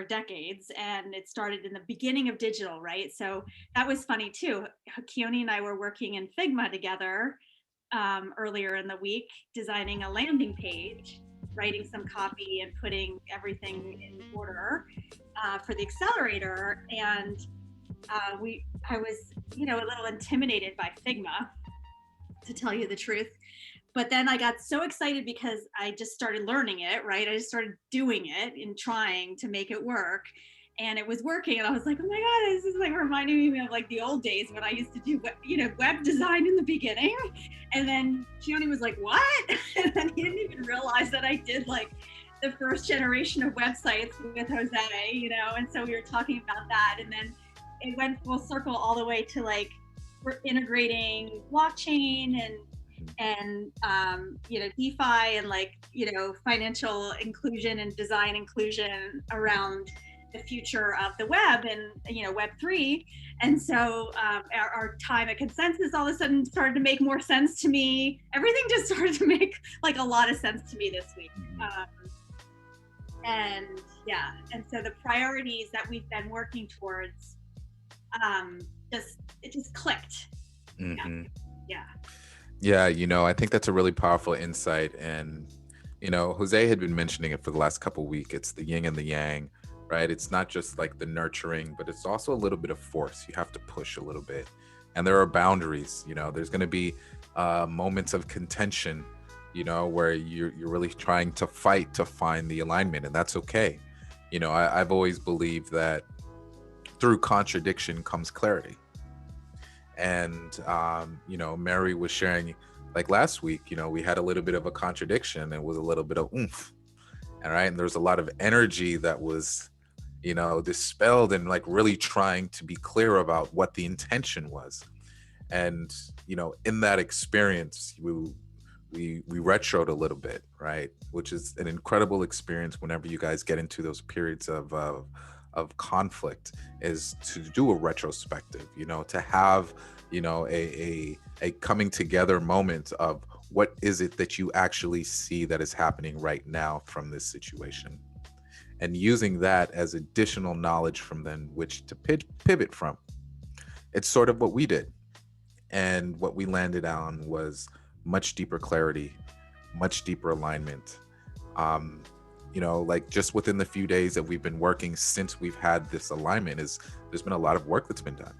decades, and it started in the beginning of digital, right? So that was funny too. Keone and I were working in Figma together earlier in the week, designing a landing page, writing some copy, and putting everything in order for the Accelerator. And I was, a little intimidated by Figma, to tell you the truth. But then I got so excited because I just started learning it, right? I just started doing it and trying to make it work. And it was working. And I was like, oh my God, this is like reminding me of like the old days when I used to do, web design in the beginning. And then Keone was like, what? And then he didn't even realize that I did like the first generation of websites with Jose, and so we were talking about that. And then it went full circle all the way to like, we're integrating blockchain and and DeFi and financial inclusion and design inclusion around the future of the web and Web3. And so our time at Consensus all of a sudden started to make more sense to me. Everything just started to make a lot of sense to me this week. And so the priorities that we've been working towards it just clicked. Yeah, I think that's a really powerful insight. And Jose had been mentioning it for the last couple of weeks. It's the yin and the yang, right? It's not just like the nurturing, but it's also a little bit of force. You have to push a little bit, and there are boundaries. There's going to be moments of contention, where you're really trying to fight to find the alignment, and that's okay. I've always believed that through contradiction comes clarity. And Mary was sharing, like last week, we had a little bit of a contradiction, and with a little bit of oomph, all right, and there's a lot of energy that was dispelled, and like really trying to be clear about what the intention was. And in that experience, we retroed a little bit, right, which is an incredible experience whenever you guys get into those periods of conflict, is to do a retrospective, to have a coming together moment of what is it that you actually see that is happening right now from this situation, and using that as additional knowledge from then which to pivot from. It's sort of what we did, and what we landed on was much deeper clarity, much deeper alignment. Like just within the few days that we've been working since we've had this alignment, there's been a lot of work that's been done,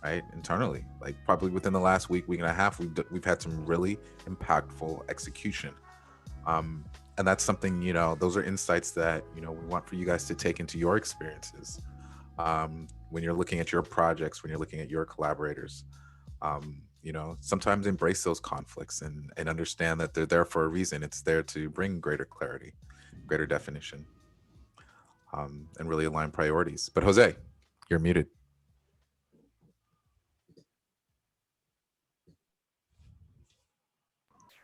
right, internally. Like probably within the last week and a half, we've had some really impactful execution. And that's something, those are insights that, we want for you guys to take into your experiences. When you're looking at your projects, when you're looking at your collaborators, sometimes embrace those conflicts and understand that they're there for a reason. It's there to bring greater clarity, greater definition, and really align priorities. But Jose, you're muted.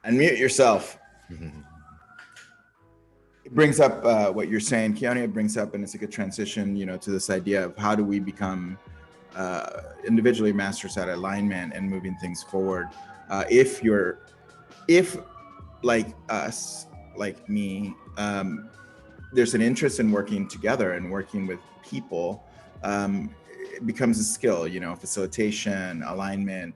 Unmute yourself. It brings up what you're saying, Keone. It brings up, and it's a good transition, to this idea of how do we become individually masters at alignment and moving things forward. If like us, like me, there's an interest in working together and working with people, it becomes a skill, facilitation, alignment,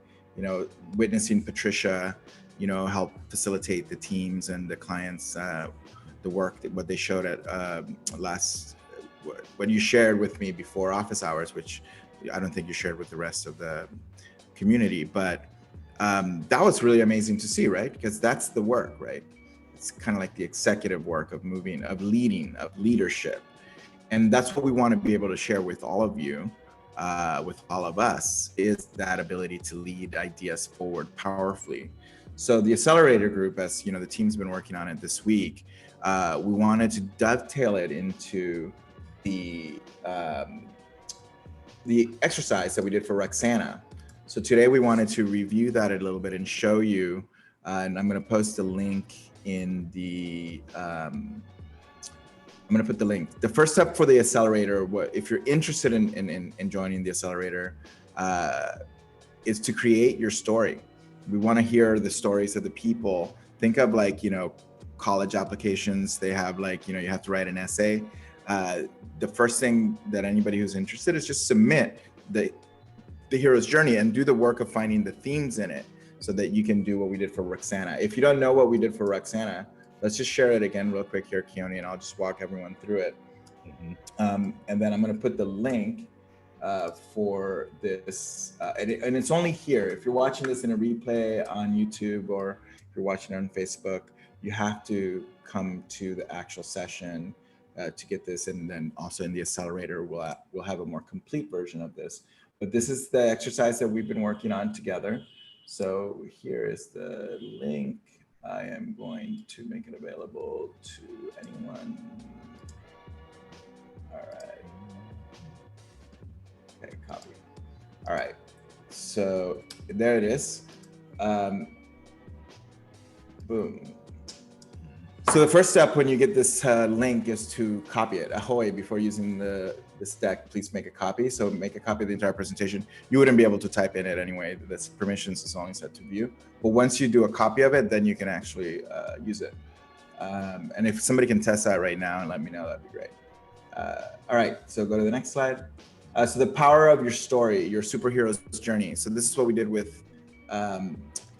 witnessing Patricia, help facilitate the teams and the clients, the work, what they showed at when you shared with me before office hours, which I don't think you shared with the rest of the community, but that was really amazing to see, right? Because that's the work, right? It's kind of like the executive work of moving, of leading, of leadership. And that's what we want to be able to share with all of you, with all of us, is that ability to lead ideas forward powerfully. So the Accelerator group, as the team's been working on it this week, we wanted to dovetail it into the exercise that we did for Roxana. So today we wanted to review that a little bit and show you, and I'm going to post a link in the, I'm going to put the link. The first step for the Accelerator, if you're interested in joining the Accelerator, is to create your story. We want to hear the stories of the people. Think of college applications. They have you have to write an essay. The first thing that anybody who's interested is just submit the hero's journey and do the work of finding the themes in it, so that you can do what we did for Roxana. If you don't know what we did for Roxana, let's just share it again real quick here, Keone, and I'll just walk everyone through it. And then I'm going to put the link for this, and it's only here. If you're watching this in a replay on YouTube, or if you're watching it on Facebook, you have to come to the actual session to get this. And then also in the Accelerator, we'll have a more complete version of this. But this is the exercise that we've been working on together. So here is the link. I am going to make it available to anyone. All right. Okay, copy. All right. So there it is. Boom. So the first step when you get this link is to copy it. Ahoy, before using this deck, please make a copy. So make a copy of the entire presentation. You wouldn't be able to type in it anyway. That's permissions is only set to view. But once you do a copy of it, then you can actually use it. And if somebody can test that right now and let me know, that'd be great. All right, so go to the next slide. So the power of your story, your superhero's journey. So this is what we did with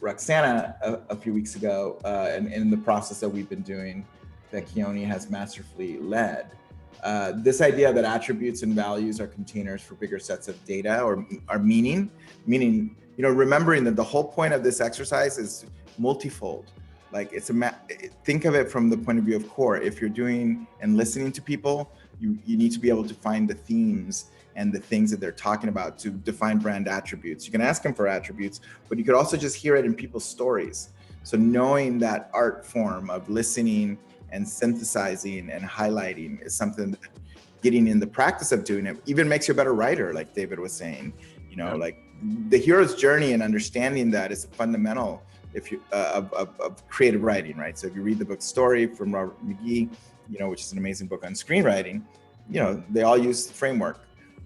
Roxana a few weeks ago, and in the process that we've been doing that Keone has masterfully led. This idea that attributes and values are containers for bigger sets of data or are meaning, remembering that the whole point of this exercise is multifold. Like think of it from the point of view of core. If you're doing and listening to people, you need to be able to find the themes and the things that they're talking about to define brand attributes. You can ask them for attributes, but you could also just hear it in people's stories. So knowing that art form of listening and synthesizing and highlighting is something that getting in the practice of doing it even makes you a better writer, like David was saying. Like the hero's journey and understanding that is fundamental if you of creative writing, right? So if you read the book Story from Robert McGee, which is an amazing book on screenwriting, they all use the framework.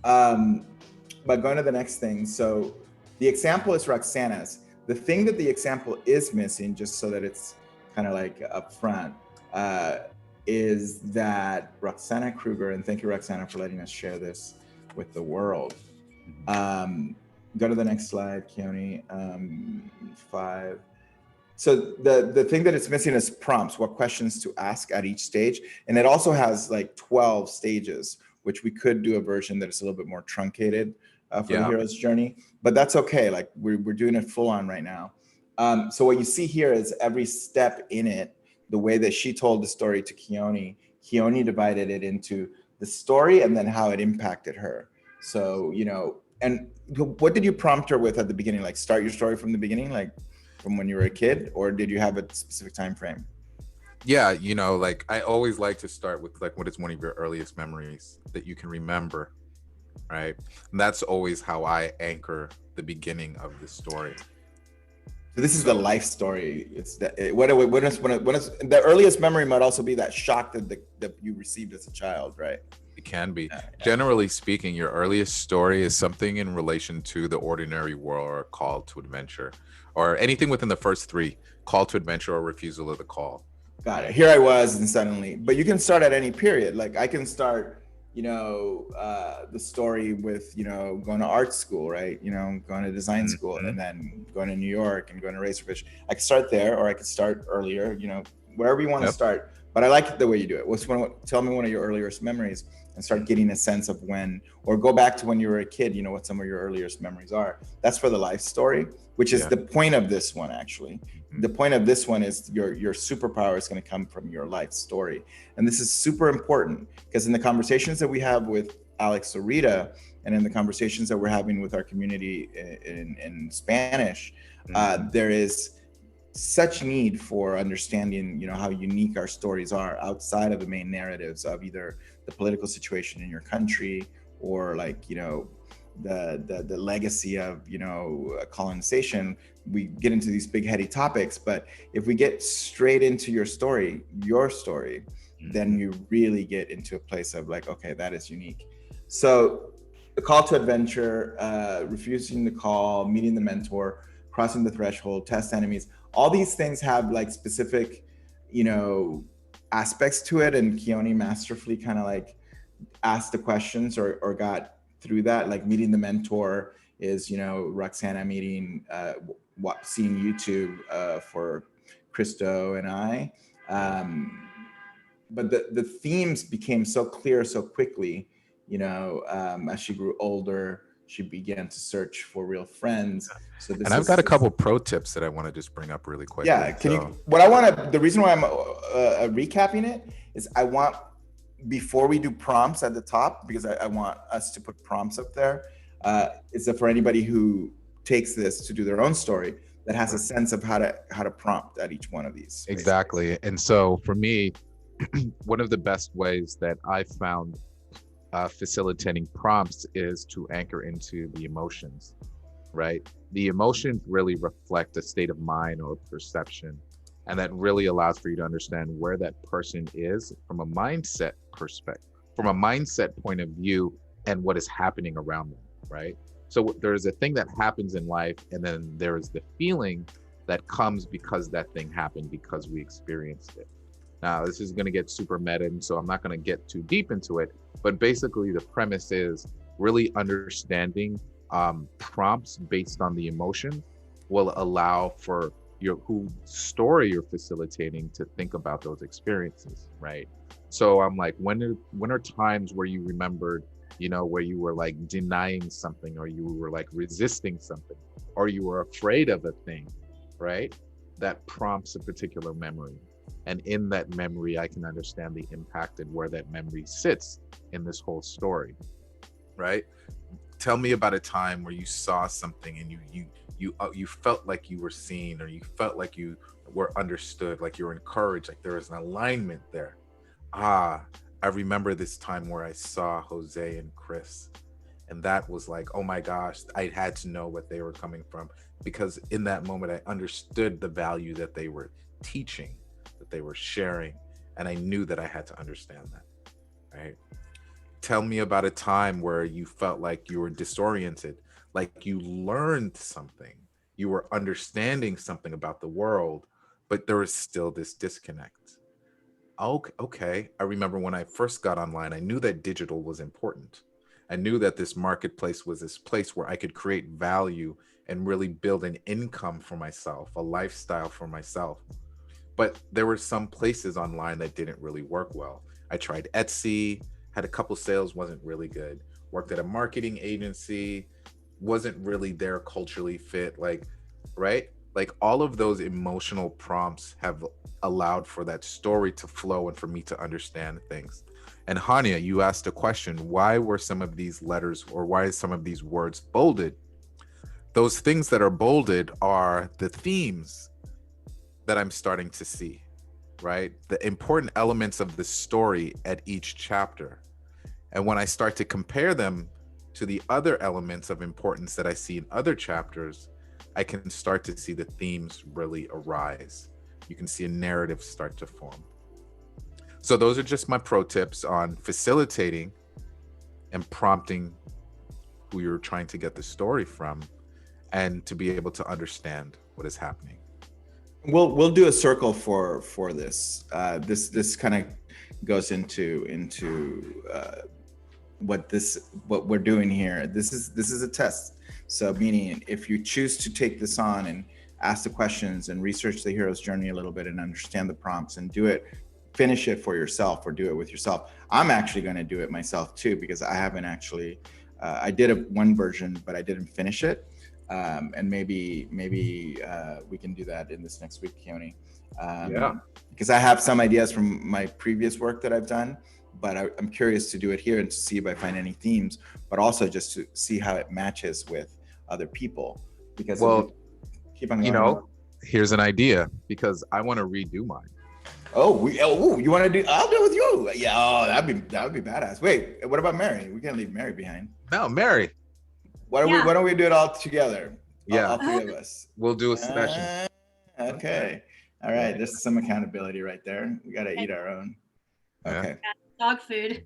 But going to the next thing. So the example is Roxana's. The thing that the example is missing, just so that it's kind of like up front, is that Roxana Kruger, and thank you, Roxana, for letting us share this with the world. Go to the next slide, Keone, 5. So the thing that it's missing is prompts, what questions to ask at each stage. And it also has like 12 stages, which we could do a version that is a little bit more truncated for the hero's journey, but that's okay. Like we're doing it full on right now. So what you see here is every step in it, the way that she told the story to Keone divided it into the story and then how it impacted her. So, and what did you prompt her with at the beginning? Like start your story from the beginning, like from when you were a kid, or did you have a specific time frame? Yeah, like I always like to start with like what is one of your earliest memories that you can remember, right? And that's always how I anchor the beginning of the story. So this is the life story. It's what is the earliest memory might also be that shock that you received as a child, right? It can be. Generally speaking, your earliest story is something in relation to the ordinary world or call to adventure, or anything within the first 3, call to adventure or refusal of the call. Got it. Here I was, and suddenly, but you can start at any period. Like I can start, the story with, going to art school, right? Going to design school, and then going to New York and going to Razorfish. I could start there, or I could start earlier, wherever you want to start. But I like the way you do it. Tell me one of your earliest memories and start getting a sense of when, or go back to when you were a kid, what some of your earliest memories are. That's for the life story, which is the point of this one, actually. The point of this one is your superpower is going to come from your life story. And this is super important because in the conversations that we have with Alex or Rita, and in the conversations that we're having with our community in Spanish, there is such need for understanding, how unique our stories are outside of the main narratives of either the political situation in your country or like, the legacy of, colonization. We get into these big heady topics, but if we get straight into your story, then you really get into a place of like, okay, that is unique. So the call to adventure, refusing the call, meeting the mentor, crossing the threshold, test enemies, all these things have like specific, aspects to it. And Keone masterfully kind of like asked the questions or got through that. Like meeting the mentor is, Roxana meeting, seeing YouTube for Christo and I. But the themes became so clear so quickly, as she grew older, she began to search for real friends. So this I've got a couple pro tips that I want to just bring up really quick. Yeah, the reason why I'm recapping it is I want, before we do prompts at the top, because I want us to put prompts up there, is that for anybody who takes this to do their own story, that has a sense of how to prompt at each one of these. Exactly. Basically. And so for me, one of the best ways that I found facilitating prompts is to anchor into the emotions, right? The emotions really reflect a state of mind or perception And that really allows for you to understand where that person is from a mindset perspective, from a mindset point of view, and what is happening around them, right? So there's a thing that happens in life, and then there is the feeling that comes because that thing happened, because we experienced it. Now, this is going to get super meta, and so I'm not going to get too deep into it, but basically the premise is really understanding prompts based on the emotion will allow for who story you're facilitating to think about those experiences, right? So I'm like, when are times where you remembered, where you were like denying something, or you were like resisting something, or you were afraid of a thing, right? That prompts a particular memory. And in that memory, I can understand the impact and where that memory sits in this whole story, right? Tell me about a time where you saw something and you felt like you were seen, or you felt like you were understood, like you were encouraged, like there was an alignment there. I remember this time where I saw Jose and Chris, and that was like, oh my gosh, I had to know what they were coming from, because in that moment I understood the value that they were teaching, that they were sharing, and I knew that I had to understand that, right? Tell me about a time where you felt like you were disoriented, like you learned something, you were understanding something about the world, but there was still this disconnect. Okay. I remember when I first got online, I knew that digital was important. I knew that this marketplace was this place where I could create value and really build an income for myself, a lifestyle for myself. But there were some places online that didn't really work well. I tried Etsy, had a couple sales, wasn't really good. Worked at a marketing agency, wasn't really there culturally fit, right? Like all of those emotional prompts have allowed for that story to flow and for me to understand things. And Hania, you asked a question, why were some of these letters, or why is some of these words bolded? Those things that are bolded are the themes that I'm starting to see, right? The important elements of the story at each chapter. And when I start to compare them to the other elements of importance that I see in other chapters, I can start to see the themes really arise. You can see a narrative start to form. So those are just my pro tips on facilitating and prompting who you're trying to get the story from, and to be able to understand what is happening. We'll do a circle for this. This kind of goes into what we're doing here. This is a test. So meaning, if you choose to take this on and ask the questions and research the hero's journey a little bit and understand the prompts and do it, finish it for yourself or do it with yourself. I'm actually going to do it myself too, because I haven't actually. I did one version, but I didn't finish it. And maybe we can do that in this next week, Keone. Yeah. Because I have some ideas from my previous work that I've done, but I'm curious to do it here and to see if I find any themes, but also just to see how it matches with other people. Because keep on going. Here's an idea, because I want to redo mine. You want to do? I'll do it with you. Yeah, that would be badass. Wait, what about Mary? We can't leave Mary behind. No, Mary. Why don't we do it all together? Yeah, all three of us. We'll do a session. Okay. All right. There's some accountability right there. We got to eat our own. Okay. Dog food.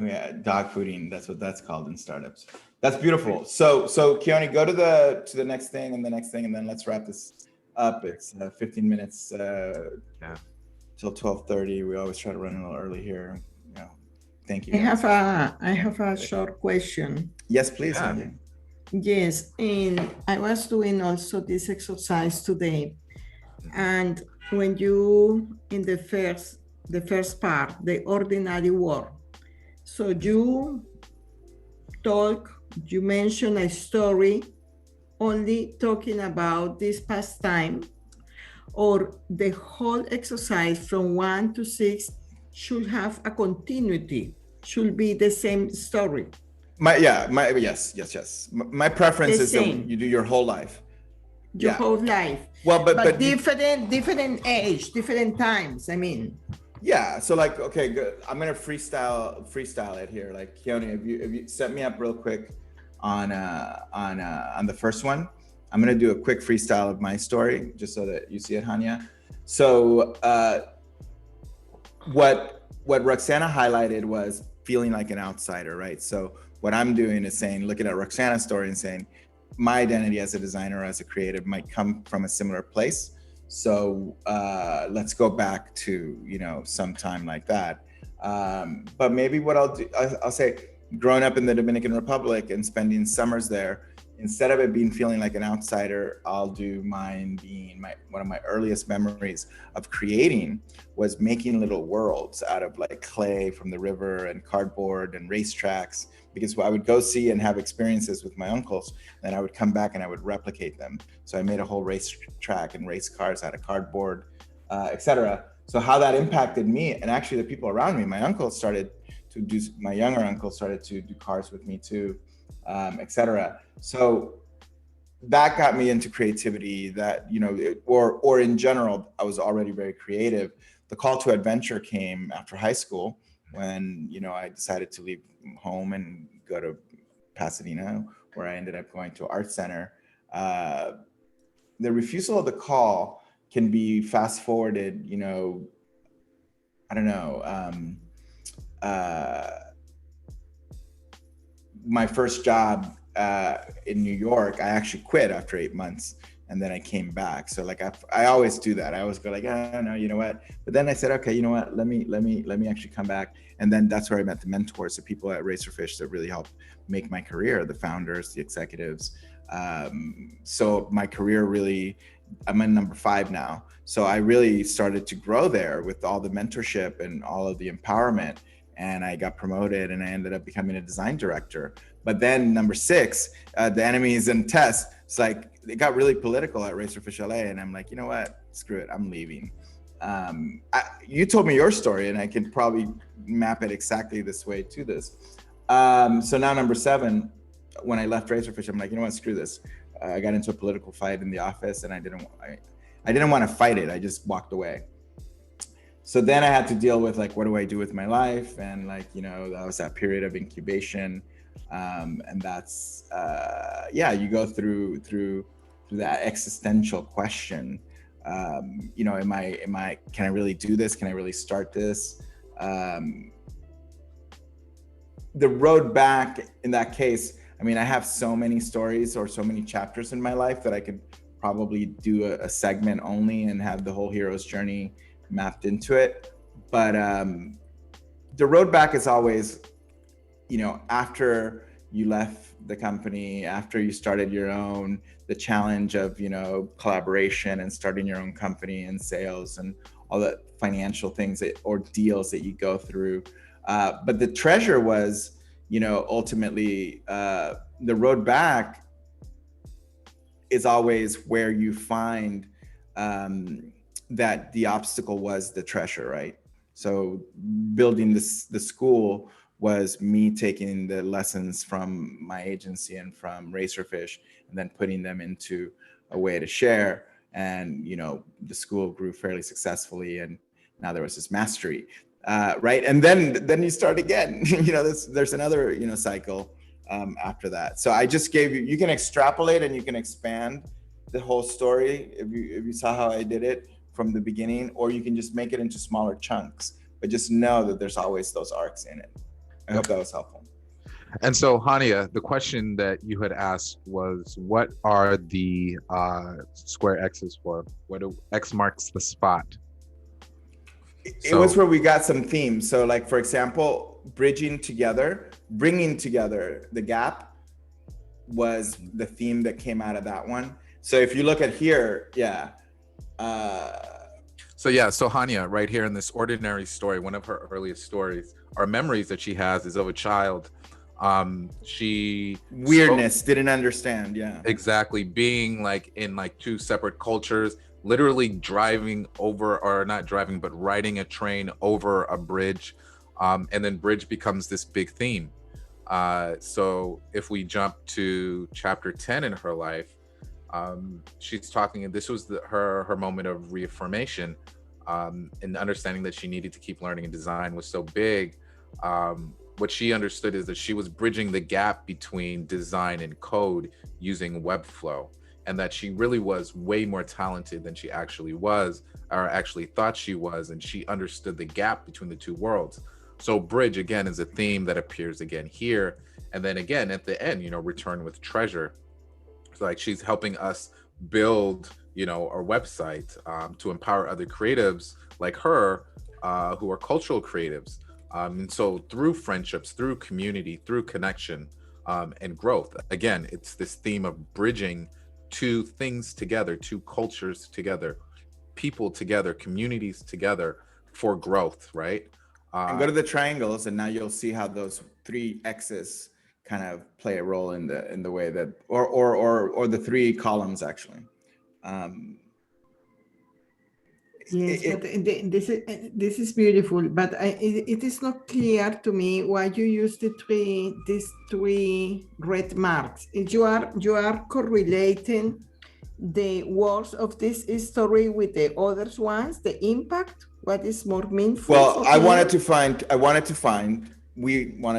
Yeah, dog fooding. That's what that's called in startups. That's beautiful. So Keone, go to the next thing and the next thing, and then let's wrap this up. It's 15 minutes till 12:30. We always try to run a little early here. Thank you. I have a short question. Yes, please. Yes, and I was doing also this exercise today, and when you in the first part, the ordinary world, so you mention a story only talking about this pastime, or the whole exercise from 1 to 6 should have a continuity, should be the same story. Yes. My preference is that you do your whole life. Your whole life. Well, but different age, different times. I mean. Yeah. So like, okay, good. I'm gonna freestyle it here. Like, Keone, if you set me up real quick on the first one, I'm gonna do a quick freestyle of my story just so that you see it, Hania. So what Roxana highlighted was feeling like an outsider, right? So what I'm doing is saying, looking at Roxana's story and saying, my identity as a designer or as a creative might come from a similar place. So let's go back to, you know, some time like that. But maybe what I'll do, I'll say, growing up in the Dominican Republic and spending summers there, instead of it being feeling like an outsider, I'll do mine being one of my earliest memories of creating was making little worlds out of like clay from the river and cardboard and racetracks, because I would go see and have experiences with my uncles, and I would come back and I would replicate them. So I made a whole racetrack and race cars out of cardboard, etc. So how that impacted me, and actually the people around me, my uncle started to do, my younger uncle started to do cars with me too, etc. So that got me into creativity, that, you know, or in general, I was already very creative. The call to adventure came after high school when, you know, I decided to leave home and go to Pasadena, where I ended up going to Art Center. The refusal of the call can be fast forwarded, you know, I don't know, my first job in New York, I actually quit after 8 months, and then I came back. So like I always do that. I always go like, oh no, you know what? But then I said, okay, you know what? Let me actually come back. And then that's where I met the mentors, the people at Razorfish that really helped make my career, the founders, the executives. So my career really, I'm in number 5 now. So I really started to grow there with all the mentorship and all of the empowerment. And I got promoted and I ended up becoming a design director. But then number 6, the enemies and tests, it's like, it got really political at Razorfish LA. And I'm like, you know what, screw it, I'm leaving. You told me your story and I can probably map it exactly this way to this. So now number 7, when I left Razorfish, I'm like, you know what, screw this. I got into a political fight in the office and I didn't want to fight it. I just walked away. So then I had to deal with like, what do I do with my life? And like, you know, that was that period of incubation. And that's, you go through that existential question. You know, can I really do this? Can I really start this? The road back in that case, I mean, I have so many stories or so many chapters in my life that I could probably do a segment only and have the whole hero's journey mapped into it. But the road back is always, you know, after you left the company, after you started your own, the challenge of, you know, collaboration and starting your own company and sales and all the financial things or deals that you go through. But the treasure was, you know, ultimately the road back is always where you find that the obstacle was the treasure, right? So building the school was me taking the lessons from my agency and from Razorfish and then putting them into a way to share. And, you know, the school grew fairly successfully and now there was this mastery, right? And then you start again, you know, there's another, you know, cycle after that. So I just gave you can extrapolate and you can expand the whole story if you saw how I did it from the beginning, or you can just make it into smaller chunks, but just know that there's always those arcs in it. I hope that was helpful. And so, Hania, the question that you had asked was, what are the square X's for? What do X marks the spot? It was where we got some themes. So like, for example, bringing together the gap was the theme that came out of that one. So if you look at here, So Hania, right here in this ordinary story, one of her earliest stories, or memories that she has is of a child. She didn't understand. Yeah, exactly. Being like in like 2 separate cultures, literally driving over, or not driving, but riding a train over a bridge. And then bridge becomes this big theme. So if we jump to chapter 10 in her life, she's talking, and this was her moment of reaffirmation, and understanding that she needed to keep learning, and design was so big. What she understood is that she was bridging the gap between design and code using Webflow. and that she really was way more talented than she actually was, or actually thought she was, and she understood the gap between the two worlds. So bridge, again, is a theme that appears again here, and then again at the end, return with treasure. So like she's helping us build, our website to empower other creatives like her, who are cultural creatives. And so through friendships, through community, through connection, and growth, again, it's this theme of bridging two things together, two cultures together, people together, communities together for growth, right? And go to the triangles, and now you'll see how those 3 X's kind of play a role in the way that, or the 3 columns actually. Yes, but this is beautiful, but it is not clear to me why you use these three red marks. If you are correlating the words of this story with the other ones, the impact, what is more meaningful? Well, we wanted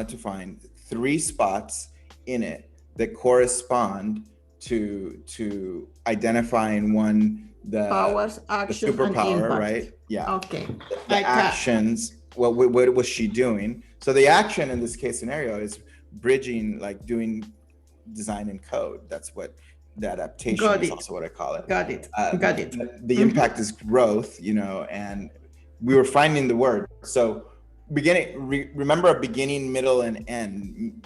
to find 3 spots in it that correspond to identifying one, the powers, action, the superpower, and right? Yeah. Okay. The actions. What was she doing? So the action in this case scenario is bridging, like doing design and code. That's what the adaptation is also what I call it. Got it. The impact is growth, and we were finding the word. So remember a beginning, middle, and end.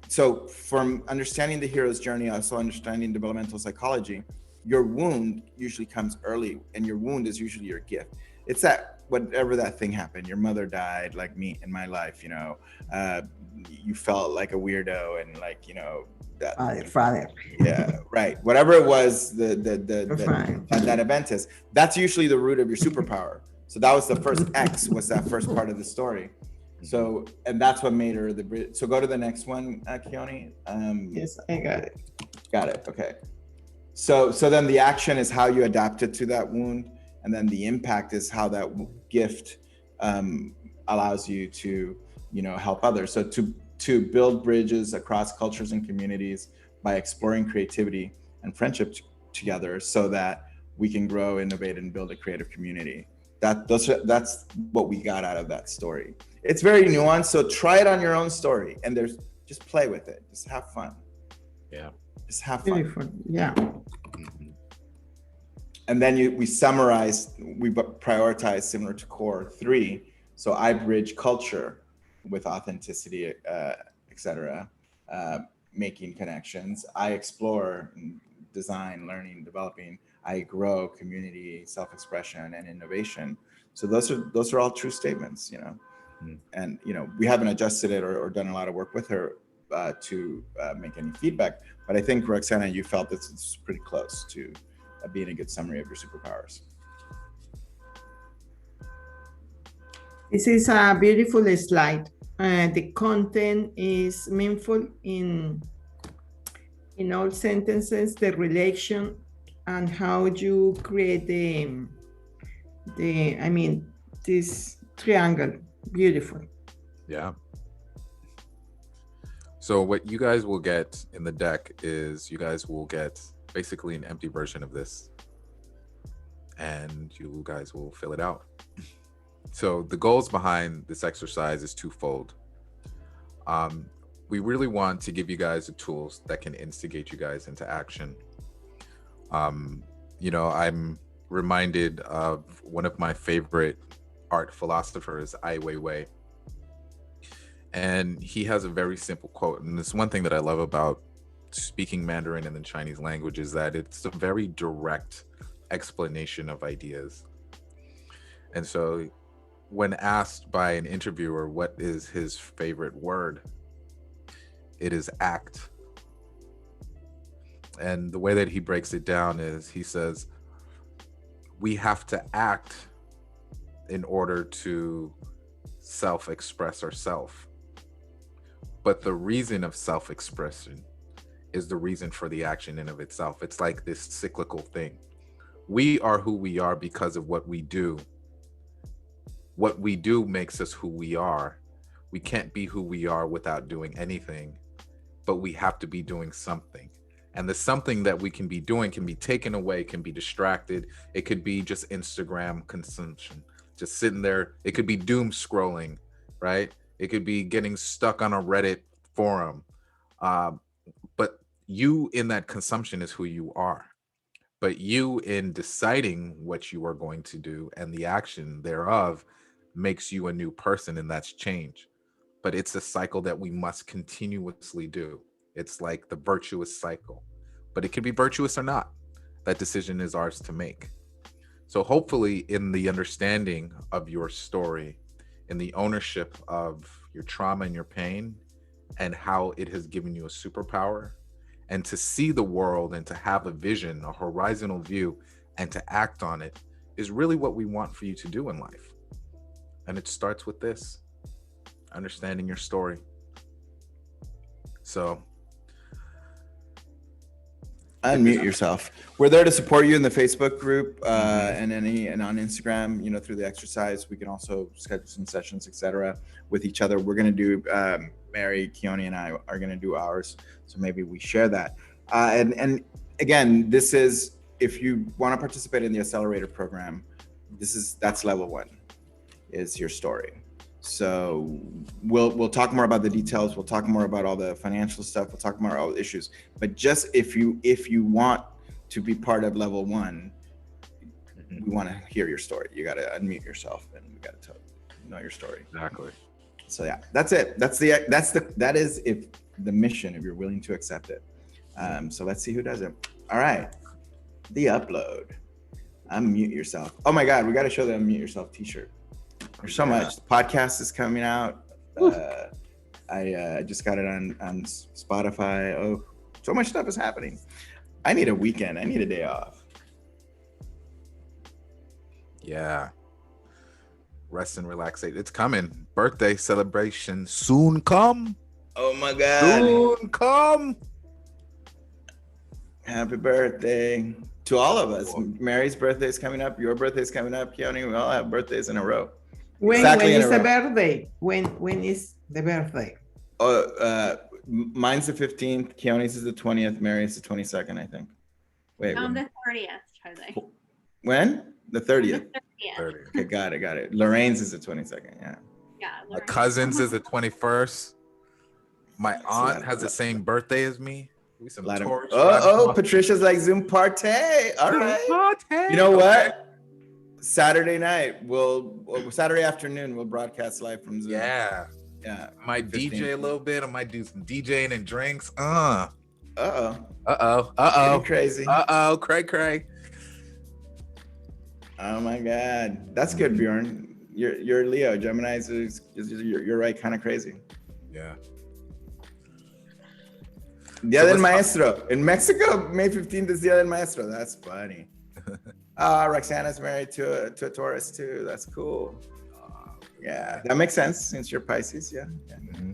So from understanding the hero's journey, also understanding developmental psychology, your wound usually comes early, and your wound is usually your gift. It's that whatever that thing happened, your mother died, like me in my life, you felt like a weirdo, and like, that father. Yeah, right. Whatever it was, that event is, that's usually the root of your superpower. So that was the first X, was that first part of the story. So, and that's what made her the bridge. So go to the next one, Keone. Yes, I got it. Got it. Okay. So then the action is how you adapted to that wound, and then the impact is how that gift allows you to, help others. So to build bridges across cultures and communities by exploring creativity and friendship together, so that we can grow, innovate, and build a creative community. That's what we got out of that story. It's very nuanced, so try it on your own story, and just play with it, just have fun. Yeah, just have fun. Beautiful. Yeah. And then we prioritize similar to core 3. So I bridge culture with authenticity, etc., making connections. I explore design, learning, developing. I grow community, self-expression, and innovation. So those are all true statements, And we haven't adjusted it or done a lot of work with her to make any feedback. But I think, Roxana, you felt this is pretty close to being a good summary of your superpowers. This is a beautiful slide. The content is meaningful in all sentences, the relation, and how you create this triangle. Beautiful. Yeah. So what you guys will get in the deck is you guys will get basically an empty version of this, and you guys will fill it out. So the goals behind this exercise is twofold. We really want to give you guys the tools that can instigate you guys into action. I'm reminded of one of my favorite art philosophers, Ai Weiwei. And he has a very simple quote. And it's one thing that I love about speaking Mandarin and the Chinese language, is that it's a very direct explanation of ideas. And so when asked by an interviewer what is his favorite word, it is act. And the way that he breaks it down is, he says, we have to act in order to self-express ourselves. But the reason of self-expression is the reason for the action in of itself. It's like this cyclical thing. We are who we are because of what we do. What we do makes us who we are. We can't be who we are without doing anything, but we have to be doing something. And the something that we can be doing can be taken away, can be distracted. It could be just Instagram consumption, just sitting there. It could be doom scrolling, right? It could be getting stuck on a Reddit forum. But you in that consumption is who you are. But you in deciding what you are going to do and the action thereof makes you a new person, and that's change. But it's a cycle that we must continuously do. It's like the virtuous cycle, but it can be virtuous or not. That decision is ours to make. So hopefully in the understanding of your story, in the ownership of your trauma and your pain, and how it has given you a superpower, and to see the world and to have a vision, a horizontal view, and to act on it is really what we want for you to do in life. And it starts with this, understanding your story. So unmute yourself. We're there to support you in the Facebook group and on Instagram, you know, through the exercise. We can also schedule some sessions, etc., with each other. We're going to do Mary, Keone, and I are going to do ours, so maybe we share that. And again, this is, if you want to participate in the Accelerator program, that's level 1, is your story. So we'll talk more about the details. We'll talk more about all the financial stuff. We'll talk more about all the issues. But just if you want to be part of level 1, we want to hear your story. You got to unmute yourself, and we got to know your story. Exactly. So yeah, that's it. That is if the mission, if you're willing to accept it. So let's see who does it. All right, the upload. Unmute yourself. Oh my God, we got to show the unmute yourself T-shirt. There's so much. The podcast is coming out. I just got it on Spotify. Oh, so much stuff is happening. I need a weekend. I need a day off. Yeah. Rest and relax. It's coming. Birthday celebration soon come. Oh my God. Soon come. Happy birthday to all of us. Mary's birthday is coming up. Your birthday is coming up. Keone, we all have birthdays in a row. When is the birthday? When is the birthday? Mine's the 15th. Keone's is the 20th. Mary's the 22nd, I think. Wait. On the 30th, Jose. When? The 30th. The 30th. Okay, got it. Lorraine's is the 22nd. Yeah. Yeah. My cousin's is the 21st. My aunt has the same birthday as me. Patricia's like Zoom party. All right. You know what? Saturday night, Saturday afternoon, we'll broadcast live from Zoom. Yeah. Might 15th. DJ a little bit. I might do some DJing and drinks. Crazy. Cray. Oh my God, that's good, Bjorn. You're Leo. Gemini's you're right, kind of crazy. Yeah. Dia del Maestro in Mexico. May 15th is Dia del Maestro. That's funny. Roxana's married to a Taurus too. That's cool. Yeah, that makes sense since you're Pisces. Yeah. Mm-hmm.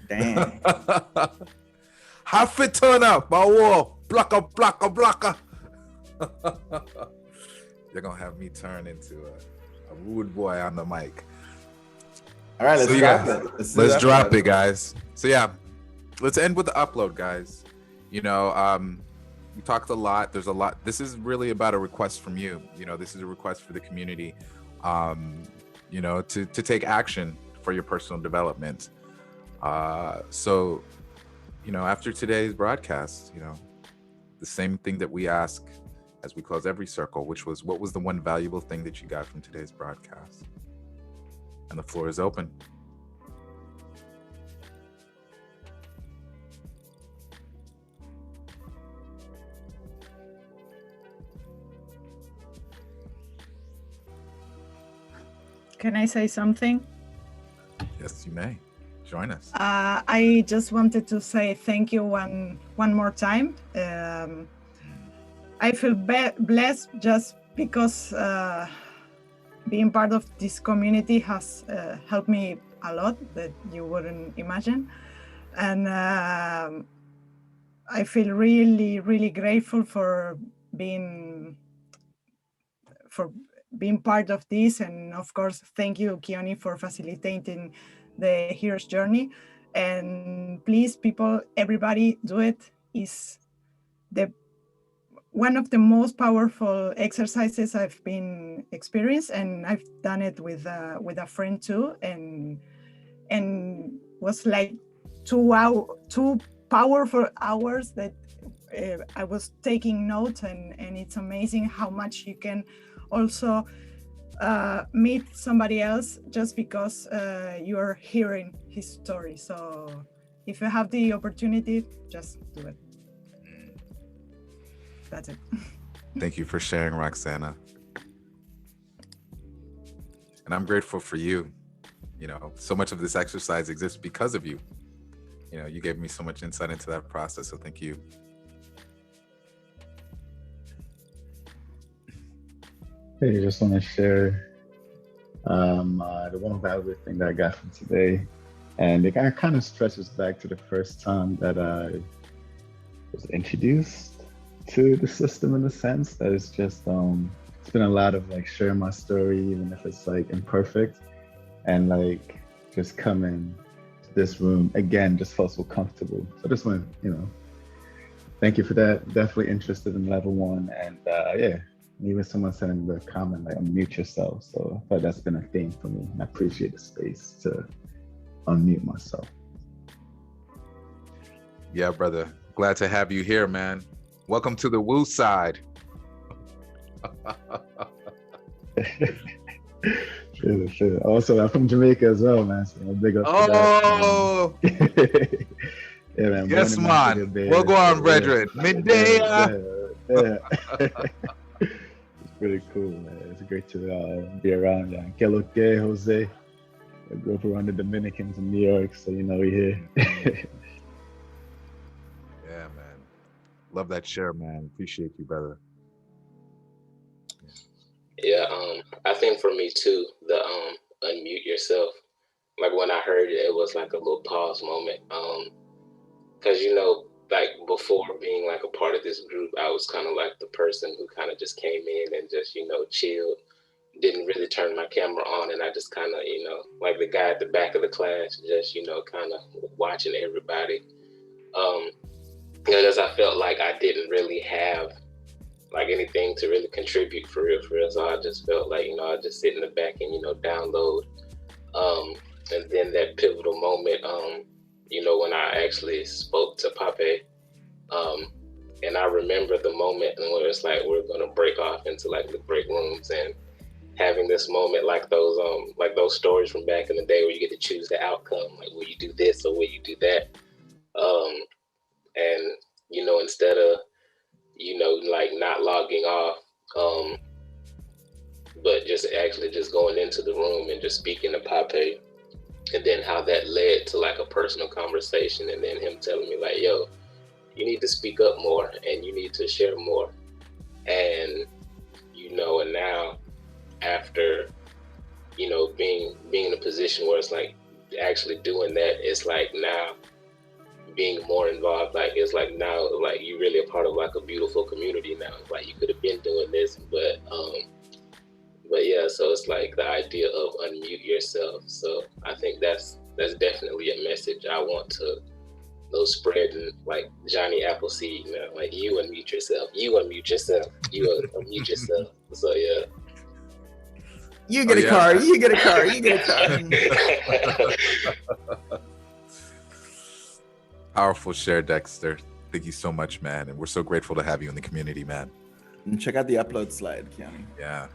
Damn. Half it turn up, my wall. Blocka. You're gonna have me turn into a rude boy on the mic. All right, let's drop it. Let's drop it, guys. So yeah, let's end with the upload, guys. You know, we talked a lot. There's a lot. This is really about a request from you. You know, this is a request for the community. You know, to take action for your personal development. So, you know, after today's broadcast, you know, the same thing that we ask as we close every circle, which was, what was the one valuable thing that you got from today's broadcast? And the floor is open. Can I say something? Yes, you may. Join us. I just wanted to say thank you one more time. I feel blessed just because being part of this community has helped me a lot that you wouldn't imagine. And I feel really, really grateful for being part of this. And of course, thank you, Keone, for facilitating the hero's journey. And please, people, everybody do it. It's the one of the most powerful exercises I've been experienced, and I've done it with a friend too, and was like 2 powerful hours that I was taking notes, and it's amazing how much you can also meet somebody else just because you're hearing his story. So if you have the opportunity, just do it. That's it. Thank you for sharing, Roxana. And I'm grateful for you. You know, so much of this exercise exists because of you. You know, you gave me so much insight into that process, so thank you. Hey, just want to share the one valuable thing that I got from today. And it kind of stretches back to the first time that I was introduced to the system, in a sense that it's just, it's been a lot of like sharing my story, even if it's like imperfect, and like just coming to this room again, just felt so comfortable. So I just want to, you know, thank you for that. Definitely interested in level 1. And yeah, even someone said in the comment, like, unmute yourself. So I thought that's been a theme for me. And I appreciate the space to unmute myself. Yeah, brother. Glad to have you here, man. Welcome to the woo side. Sure. Also, I'm from Jamaica as well, man. So big up to that. Yeah, man. Yes, man. We'll go on, brethren. Midday. Yeah. It's pretty cool, man. It's great to be around you. Que lo que, Jose? I grew up around the Dominicans in New York, so you know we're here. Yeah, man. Love that share, man. Appreciate you, brother. Yeah, I think for me too, the unmute yourself. Like when I heard it, it was like a little pause moment. Cause you know, like before being like a part of this group, I was kind of like the person who kind of just came in and just, you know, chilled, didn't really turn my camera on, and I just kind of, you know, like the guy at the back of the class, just, you know, kind of watching everybody. Because I felt like I didn't really have like anything to really contribute for real. So I just felt like, you know, I just sit in the back and, you know, download. And then that pivotal moment, you know, when I actually spoke to Pape, and I remember the moment where it's like, we're going to break off into like the break rooms and having this moment like those stories from back in the day where you get to choose the outcome, like, will you do this or will you do that? And, you know, instead of, you know, like not logging off, but just actually just going into the room and just speaking to Pape, and then how that led to like a personal conversation, and then him telling me like, yo, you need to speak up more and you need to share more. And, you know, and now after, you know, being in a position where it's like actually doing that, it's like now being more involved, like it's like now like you're really a part of like a beautiful community now. Like you could have been doing this, but yeah, so it's like the idea of unmute yourself. So I think that's definitely a message I want to spread, and like Johnny Appleseed, man, like you unmute yourself, you unmute yourself, you unmute yourself. So yeah. You get a car, you get a car, you get a car. Powerful share, Dexter. Thank you so much, man. And we're so grateful to have you in the community, man. And check out the upload slide, Keone. Yeah.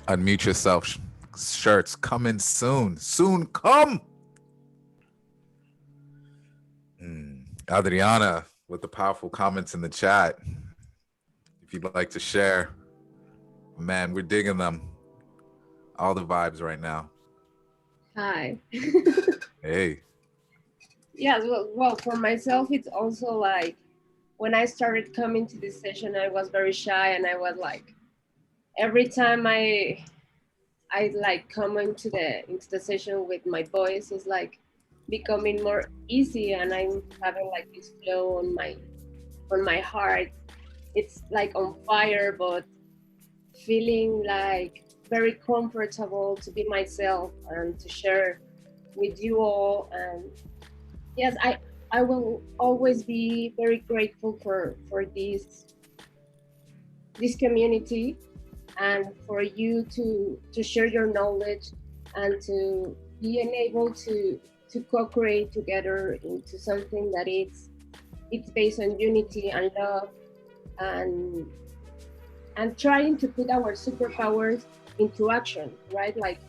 Unmute yourself. Shirts coming soon. Soon come. Adriana with the powerful comments in the chat. If you'd like to share, man, we're digging them. All the vibes right now. Hi. Hey. Yes, well, for myself, it's also like when I started coming to this session, I was very shy, and I was like, every time I like come into the session with my voice, is like becoming more easy, and I'm having like this flow on my heart. It's like on fire, but feeling like very comfortable to be myself and to share with you all. And yes, I will always be very grateful for this community, and for you to share your knowledge and to be able to co-create together into something that it's based on unity and love, and trying to put our superpowers into action, right? Like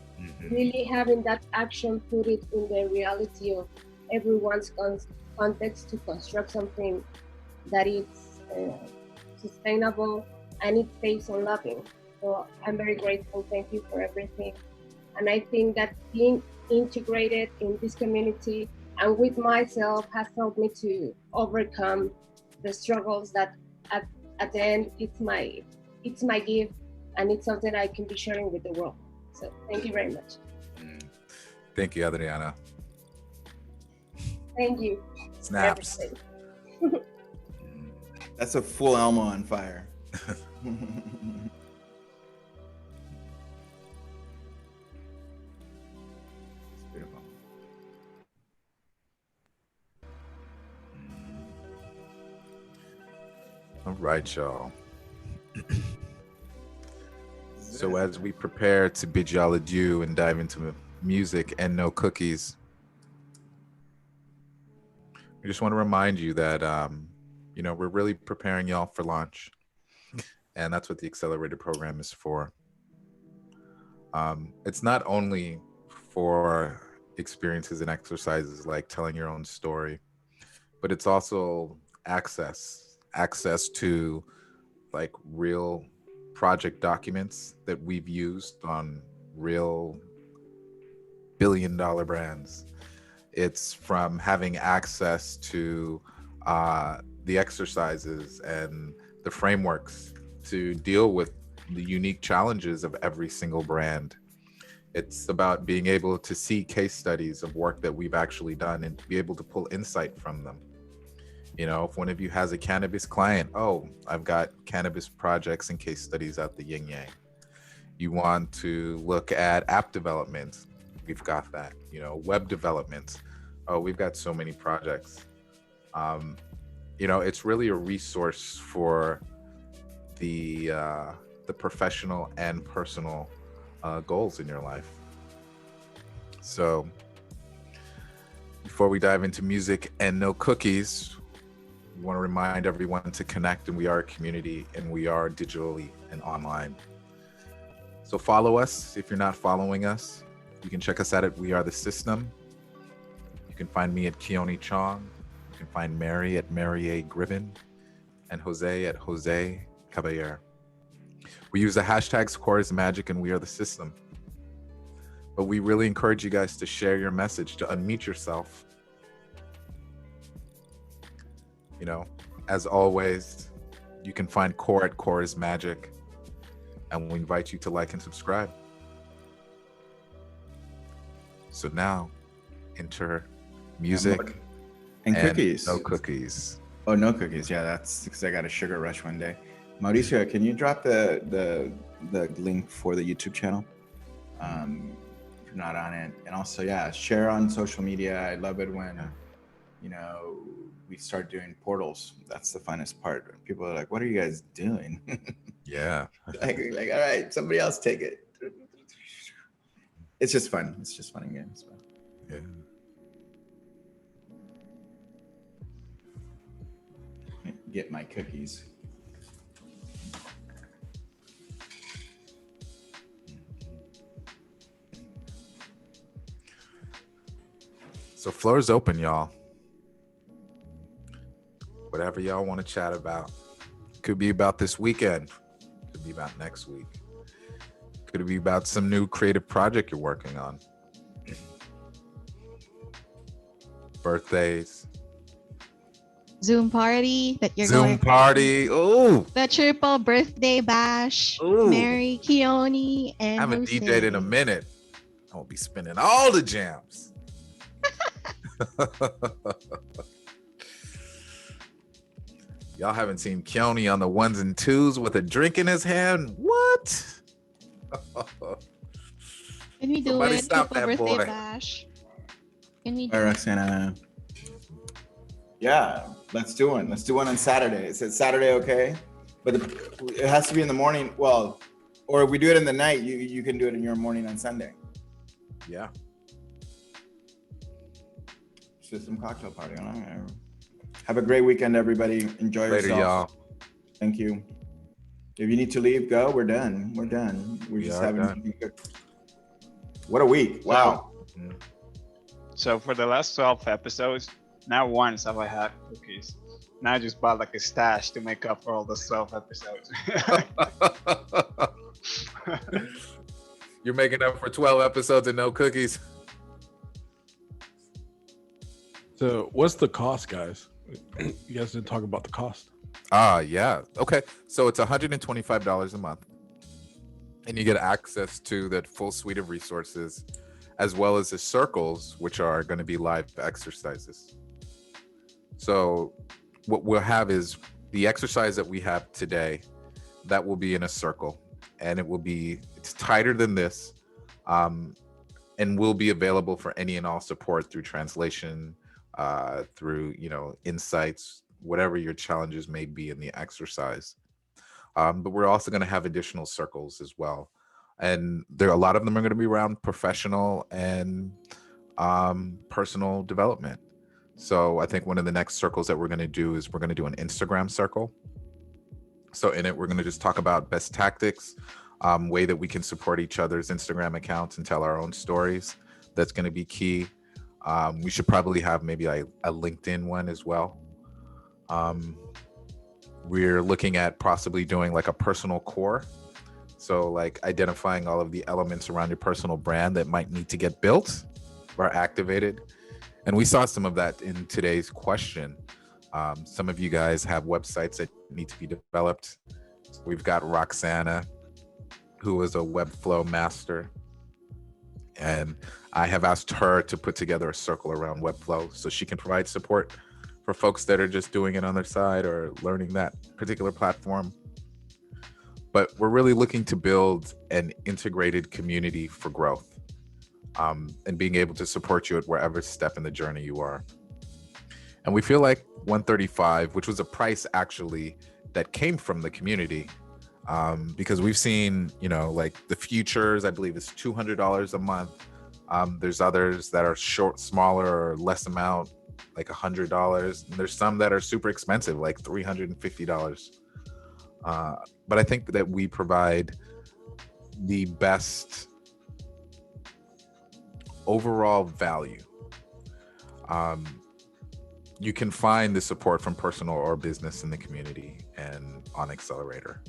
really having that action, put it in the reality of everyone's context to construct something that is sustainable and it's based on loving. So I'm very grateful. Thank you for everything. And I think that being integrated in this community and with myself has helped me to overcome the struggles that at the end it's my gift, and it's something I can be sharing with the world. So thank you very much. Thank you, Adriana. Thank you. Snaps. That's a full Elmo on fire. All right, y'all. So as we prepare to bid y'all adieu and dive into music and no cookies, we just want to remind you that, we're really preparing y'all for launch. And that's what the Accelerator program is for. It's not only for experiences and exercises like telling your own story, but it's also access to like real project documents that we've used on real billion-dollar brands. It's from having access to the exercises and the frameworks to deal with the unique challenges of every single brand. It's about being able to see case studies of work that we've actually done and be able to pull insight from them. If one of you has a cannabis client, I've got cannabis projects and case studies at the Yin Yang. You want to look at app development, we've got that. Web development, we've got so many projects. It's really a resource for the professional and personal goals in your life. So before we dive into music and no cookies, we want to remind everyone to connect, and we are a community, and we are digitally and online. So follow us. If you're not following us, you can check us out at We Are the Systm. You can find me at Keone Chong. You can find Mary at Mary A. Gribbin, and Jose at Jose Caballer. We use the hashtags Core is Magic and We Are the Systm. But we really encourage you guys to share your message, to unmute yourself. As always, you can find Core at Core is Magic, and we invite you to like and subscribe. So now, enter music and cookies. No cookies. Oh, no cookies. Yeah, that's because I got a sugar rush one day. Mauricio, can you drop the link for the YouTube channel? If you're not on it. And also, share on social media. I love it when, we start doing portals. That's the funnest part. People are like, what are you guys doing? Yeah. like, all right, somebody else take it. It's just fun. It's just fun and games. Yeah. Get my cookies. So floor is open, y'all. Whatever y'all want to chat about. Could be about this weekend. Could be about next week. Could be about some new creative project you're working on. Birthdays. Zoom party that you're Zoom going party. Ooh. The triple birthday bash. Ooh. Mary, Keone, and I haven't Jose. DJ'd in a minute. I'll be spinning all the jams. Y'all haven't seen Keone on the ones and twos with a drink in his hand? What? Can we do Somebody it? stop People that birthday boy. bash. Can we All do right, it? Roxana. Yeah, let's do one. Let's do one on Saturday. Is it Saturday okay? But it has to be in the morning. Well, or if we do it in the night, you can do it in your morning on Sunday. Yeah. System cocktail party. All right. Have a great weekend, everybody. Enjoy Later, yourself. y'all. Thank you. If you need to leave, go. We're done. We're done. We're We just are having done. What a week. Wow. So for the last 12 episodes, not once have I had cookies. Now I just bought like a stash to make up for all the 12 episodes. You're making up for 12 episodes and no cookies. So what's the cost, guys? You guys didn't talk about the cost. Yeah. Okay. So it's $125 a month. And you get access to that full suite of resources, as well as the circles, which are going to be live exercises. So what we'll have is the exercise that we have today, that will be in a circle, and it's tighter than this, and will be available for any and all support through translation, through, insights, whatever your challenges may be in the exercise. But we're also going to have additional circles as well. And a lot of them are going to be around professional and personal development. So I think one of the next circles that we're going to do is we're going to do an Instagram circle. So in it, we're going to just talk about best tactics, way that we can support each other's Instagram accounts and tell our own stories. That's going to be key. We should probably have maybe a LinkedIn one as well. We're looking at possibly doing like a personal core. So like identifying all of the elements around your personal brand that might need to get built or activated. And we saw some of that in today's question. Some of you guys have websites that need to be developed. We've got Roxana, who is a Webflow master. And I have asked her to put together a circle around Webflow so she can provide support for folks that are just doing it on their side or learning that particular platform. But we're really looking to build an integrated community for growth, and being able to support you at wherever step in the journey you are. And we feel like $135, which was a price actually that came from the community, because we've seen, like the futures, I believe it's $200 a month. There's others that are smaller or less amount, like $100. And there's some that are super expensive, like $350. But I think that we provide the best overall value. You can find the support from personal or business in the community and on Accelerator.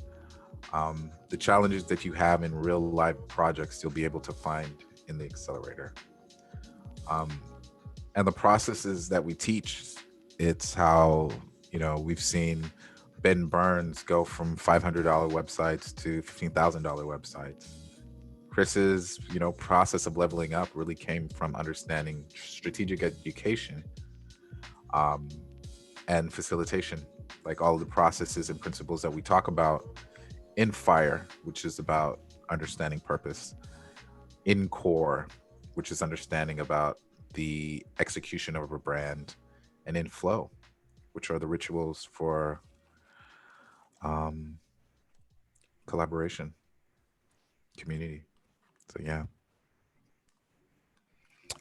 The challenges that you have in real life projects, you'll be able to find in the Accelerator. And the processes that we teach, it's how, we've seen Ben Burns go from $500 websites to $15,000 websites. Chris's, process of leveling up really came from understanding strategic education, and facilitation, like all of the processes and principles that we talk about in FIRE, which is about understanding purpose, in CORE, which is understanding about the execution of a brand, and in FLOW, which are the rituals for collaboration, community. So yeah.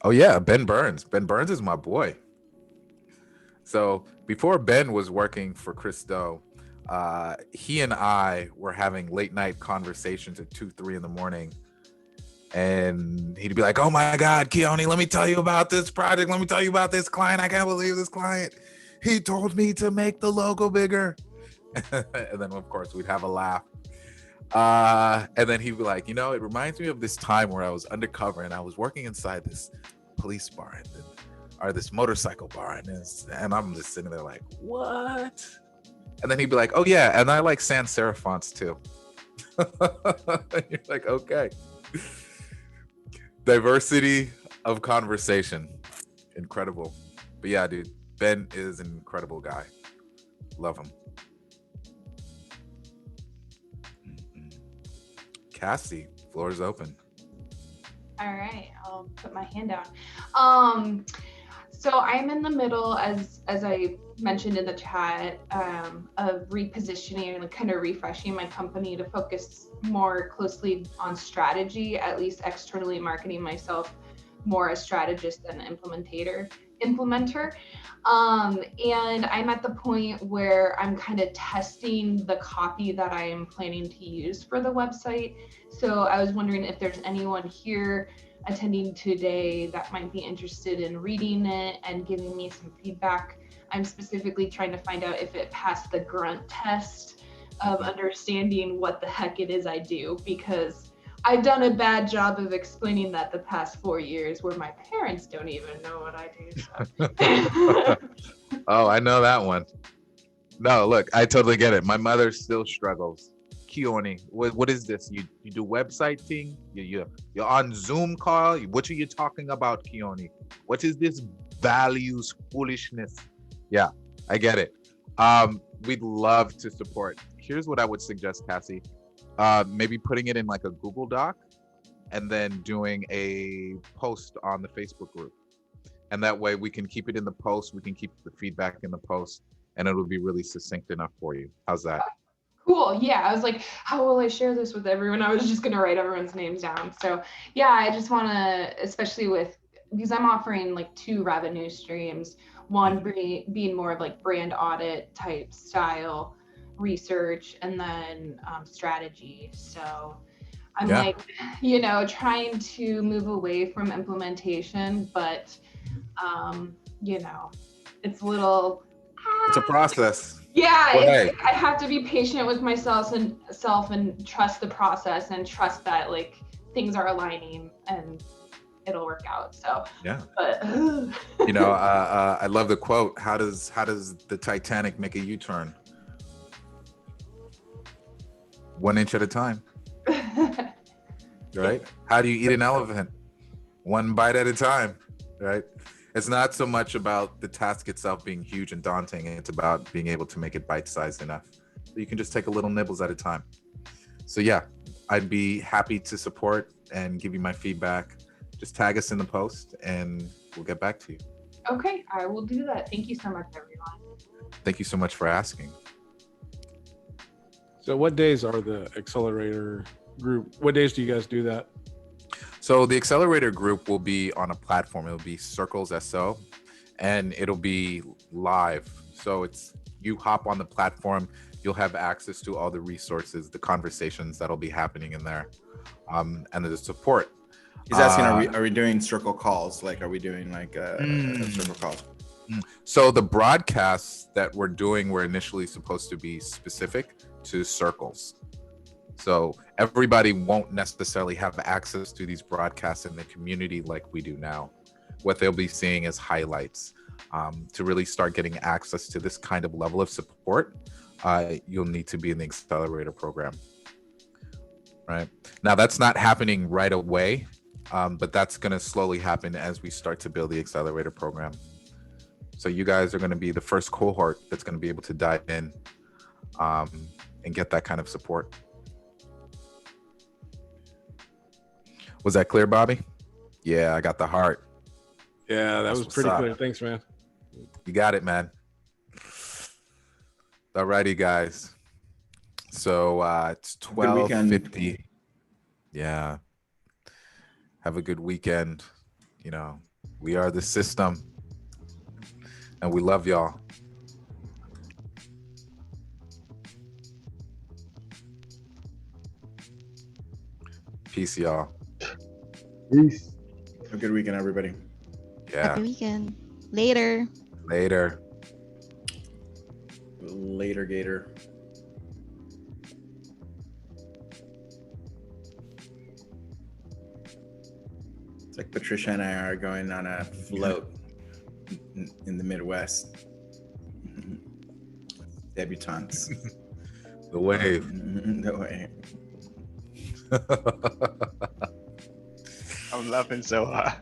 Oh yeah, Ben Burns. Ben Burns is my boy. So before Ben was working for Chris Do, he and I were having late night conversations at 2-3 in the morning. And he'd be like, oh my God, Keone, let me tell you about this project. Let me tell you about this client. I can't believe this client. He told me to make the logo bigger. And then of course we'd have a laugh. And then he'd be like, it reminds me of this time where I was undercover and I was working inside this police bar or this motorcycle bar. And I'm just sitting there like, what? And then he'd be like, oh yeah, and I like sans serif fonts too. You're like, okay. Diversity of conversation. Incredible. But yeah, dude, Ben is an incredible guy. Love him. Cassie, floor is open. All right, I'll put my hand down. So I'm in the middle, as I mentioned in the chat, of repositioning and kind of refreshing my company to focus more closely on strategy, at least externally marketing myself more as strategist than implementer. And I'm at the point where I'm kind of testing the copy that I am planning to use for the website. So I was wondering if there's anyone here attending today that might be interested in reading it and giving me some feedback. I'm specifically trying to find out if it passed the grunt test of understanding what the heck it is I do, because I've done a bad job of explaining that the past 4 years where my parents don't even know what I do. So. Oh, I know that one. No, look, I totally get it. My mother still struggles. Keone, what is this? You do website thing? You're on Zoom call? What are you talking about, Keone? What is this values foolishness? Yeah, I get it. We'd love to support. Here's what I would suggest, Cassie. Maybe putting it in like a Google Doc and then doing a post on the Facebook group. And that way we can keep it in the post. We can keep the feedback in the post, and it'll be really succinct enough for you. How's that? Cool. Yeah, I was like, how will I share this with everyone? I was just going to write everyone's names down. So yeah, I just want to, especially because I'm offering like 2 revenue streams, one being more of like brand audit type style research, and then strategy. So I'm like, trying to move away from implementation, but it's a little. It's a process. Yeah, I have to be patient with myself and trust the process and trust that like things are aligning and it'll work out. So yeah. But I love the quote. How does the Titanic make a U-turn? 1 inch at a time. Right? How do you eat an elephant? 1 bite at a time. Right? It's not so much about the task itself being huge and daunting. It's about being able to make it bite-sized enough so you can just take a little nibbles at a time. So yeah, I'd be happy to support and give you my feedback. Just tag us in the post and we'll get back to you. Okay, I will do that. Thank you so much, everyone. Thank you so much for asking. So what days are the Accelerator group? What days do you guys do that? So the Accelerator group will be on a platform. It'll be Circles SO, and it'll be live. So it's you hop on the platform, you'll have access to all the resources, the conversations that'll be happening in there, and the support. He's asking, are we doing circle calls? Like, are we doing like circle calls? So the broadcasts that we're doing were initially supposed to be specific to circles. So everybody won't necessarily have access to these broadcasts in the community like we do now. What they'll be seeing is highlights. To really start getting access to this kind of level of support, you'll need to be in the Accelerator program. Right now, that's not happening right away, but that's going to slowly happen as we start to build the Accelerator program. So you guys are going to be the first cohort that's going to be able to dive in and get that kind of support. Was that clear, Bobby? Yeah, I got the heart. Yeah, that was pretty clear. Thanks, man. You got it, man. All righty, guys. So it's 12:50. Yeah. Have a good weekend. We are the Systm, and we love y'all. Peace, y'all. Peace. Have a good weekend, everybody. Yeah. Happy weekend. Later. Later. Later, Gator. It's like Patricia and I are going on a float in the Midwest. Debutantes. The wave. The wave. I'm laughing so hard.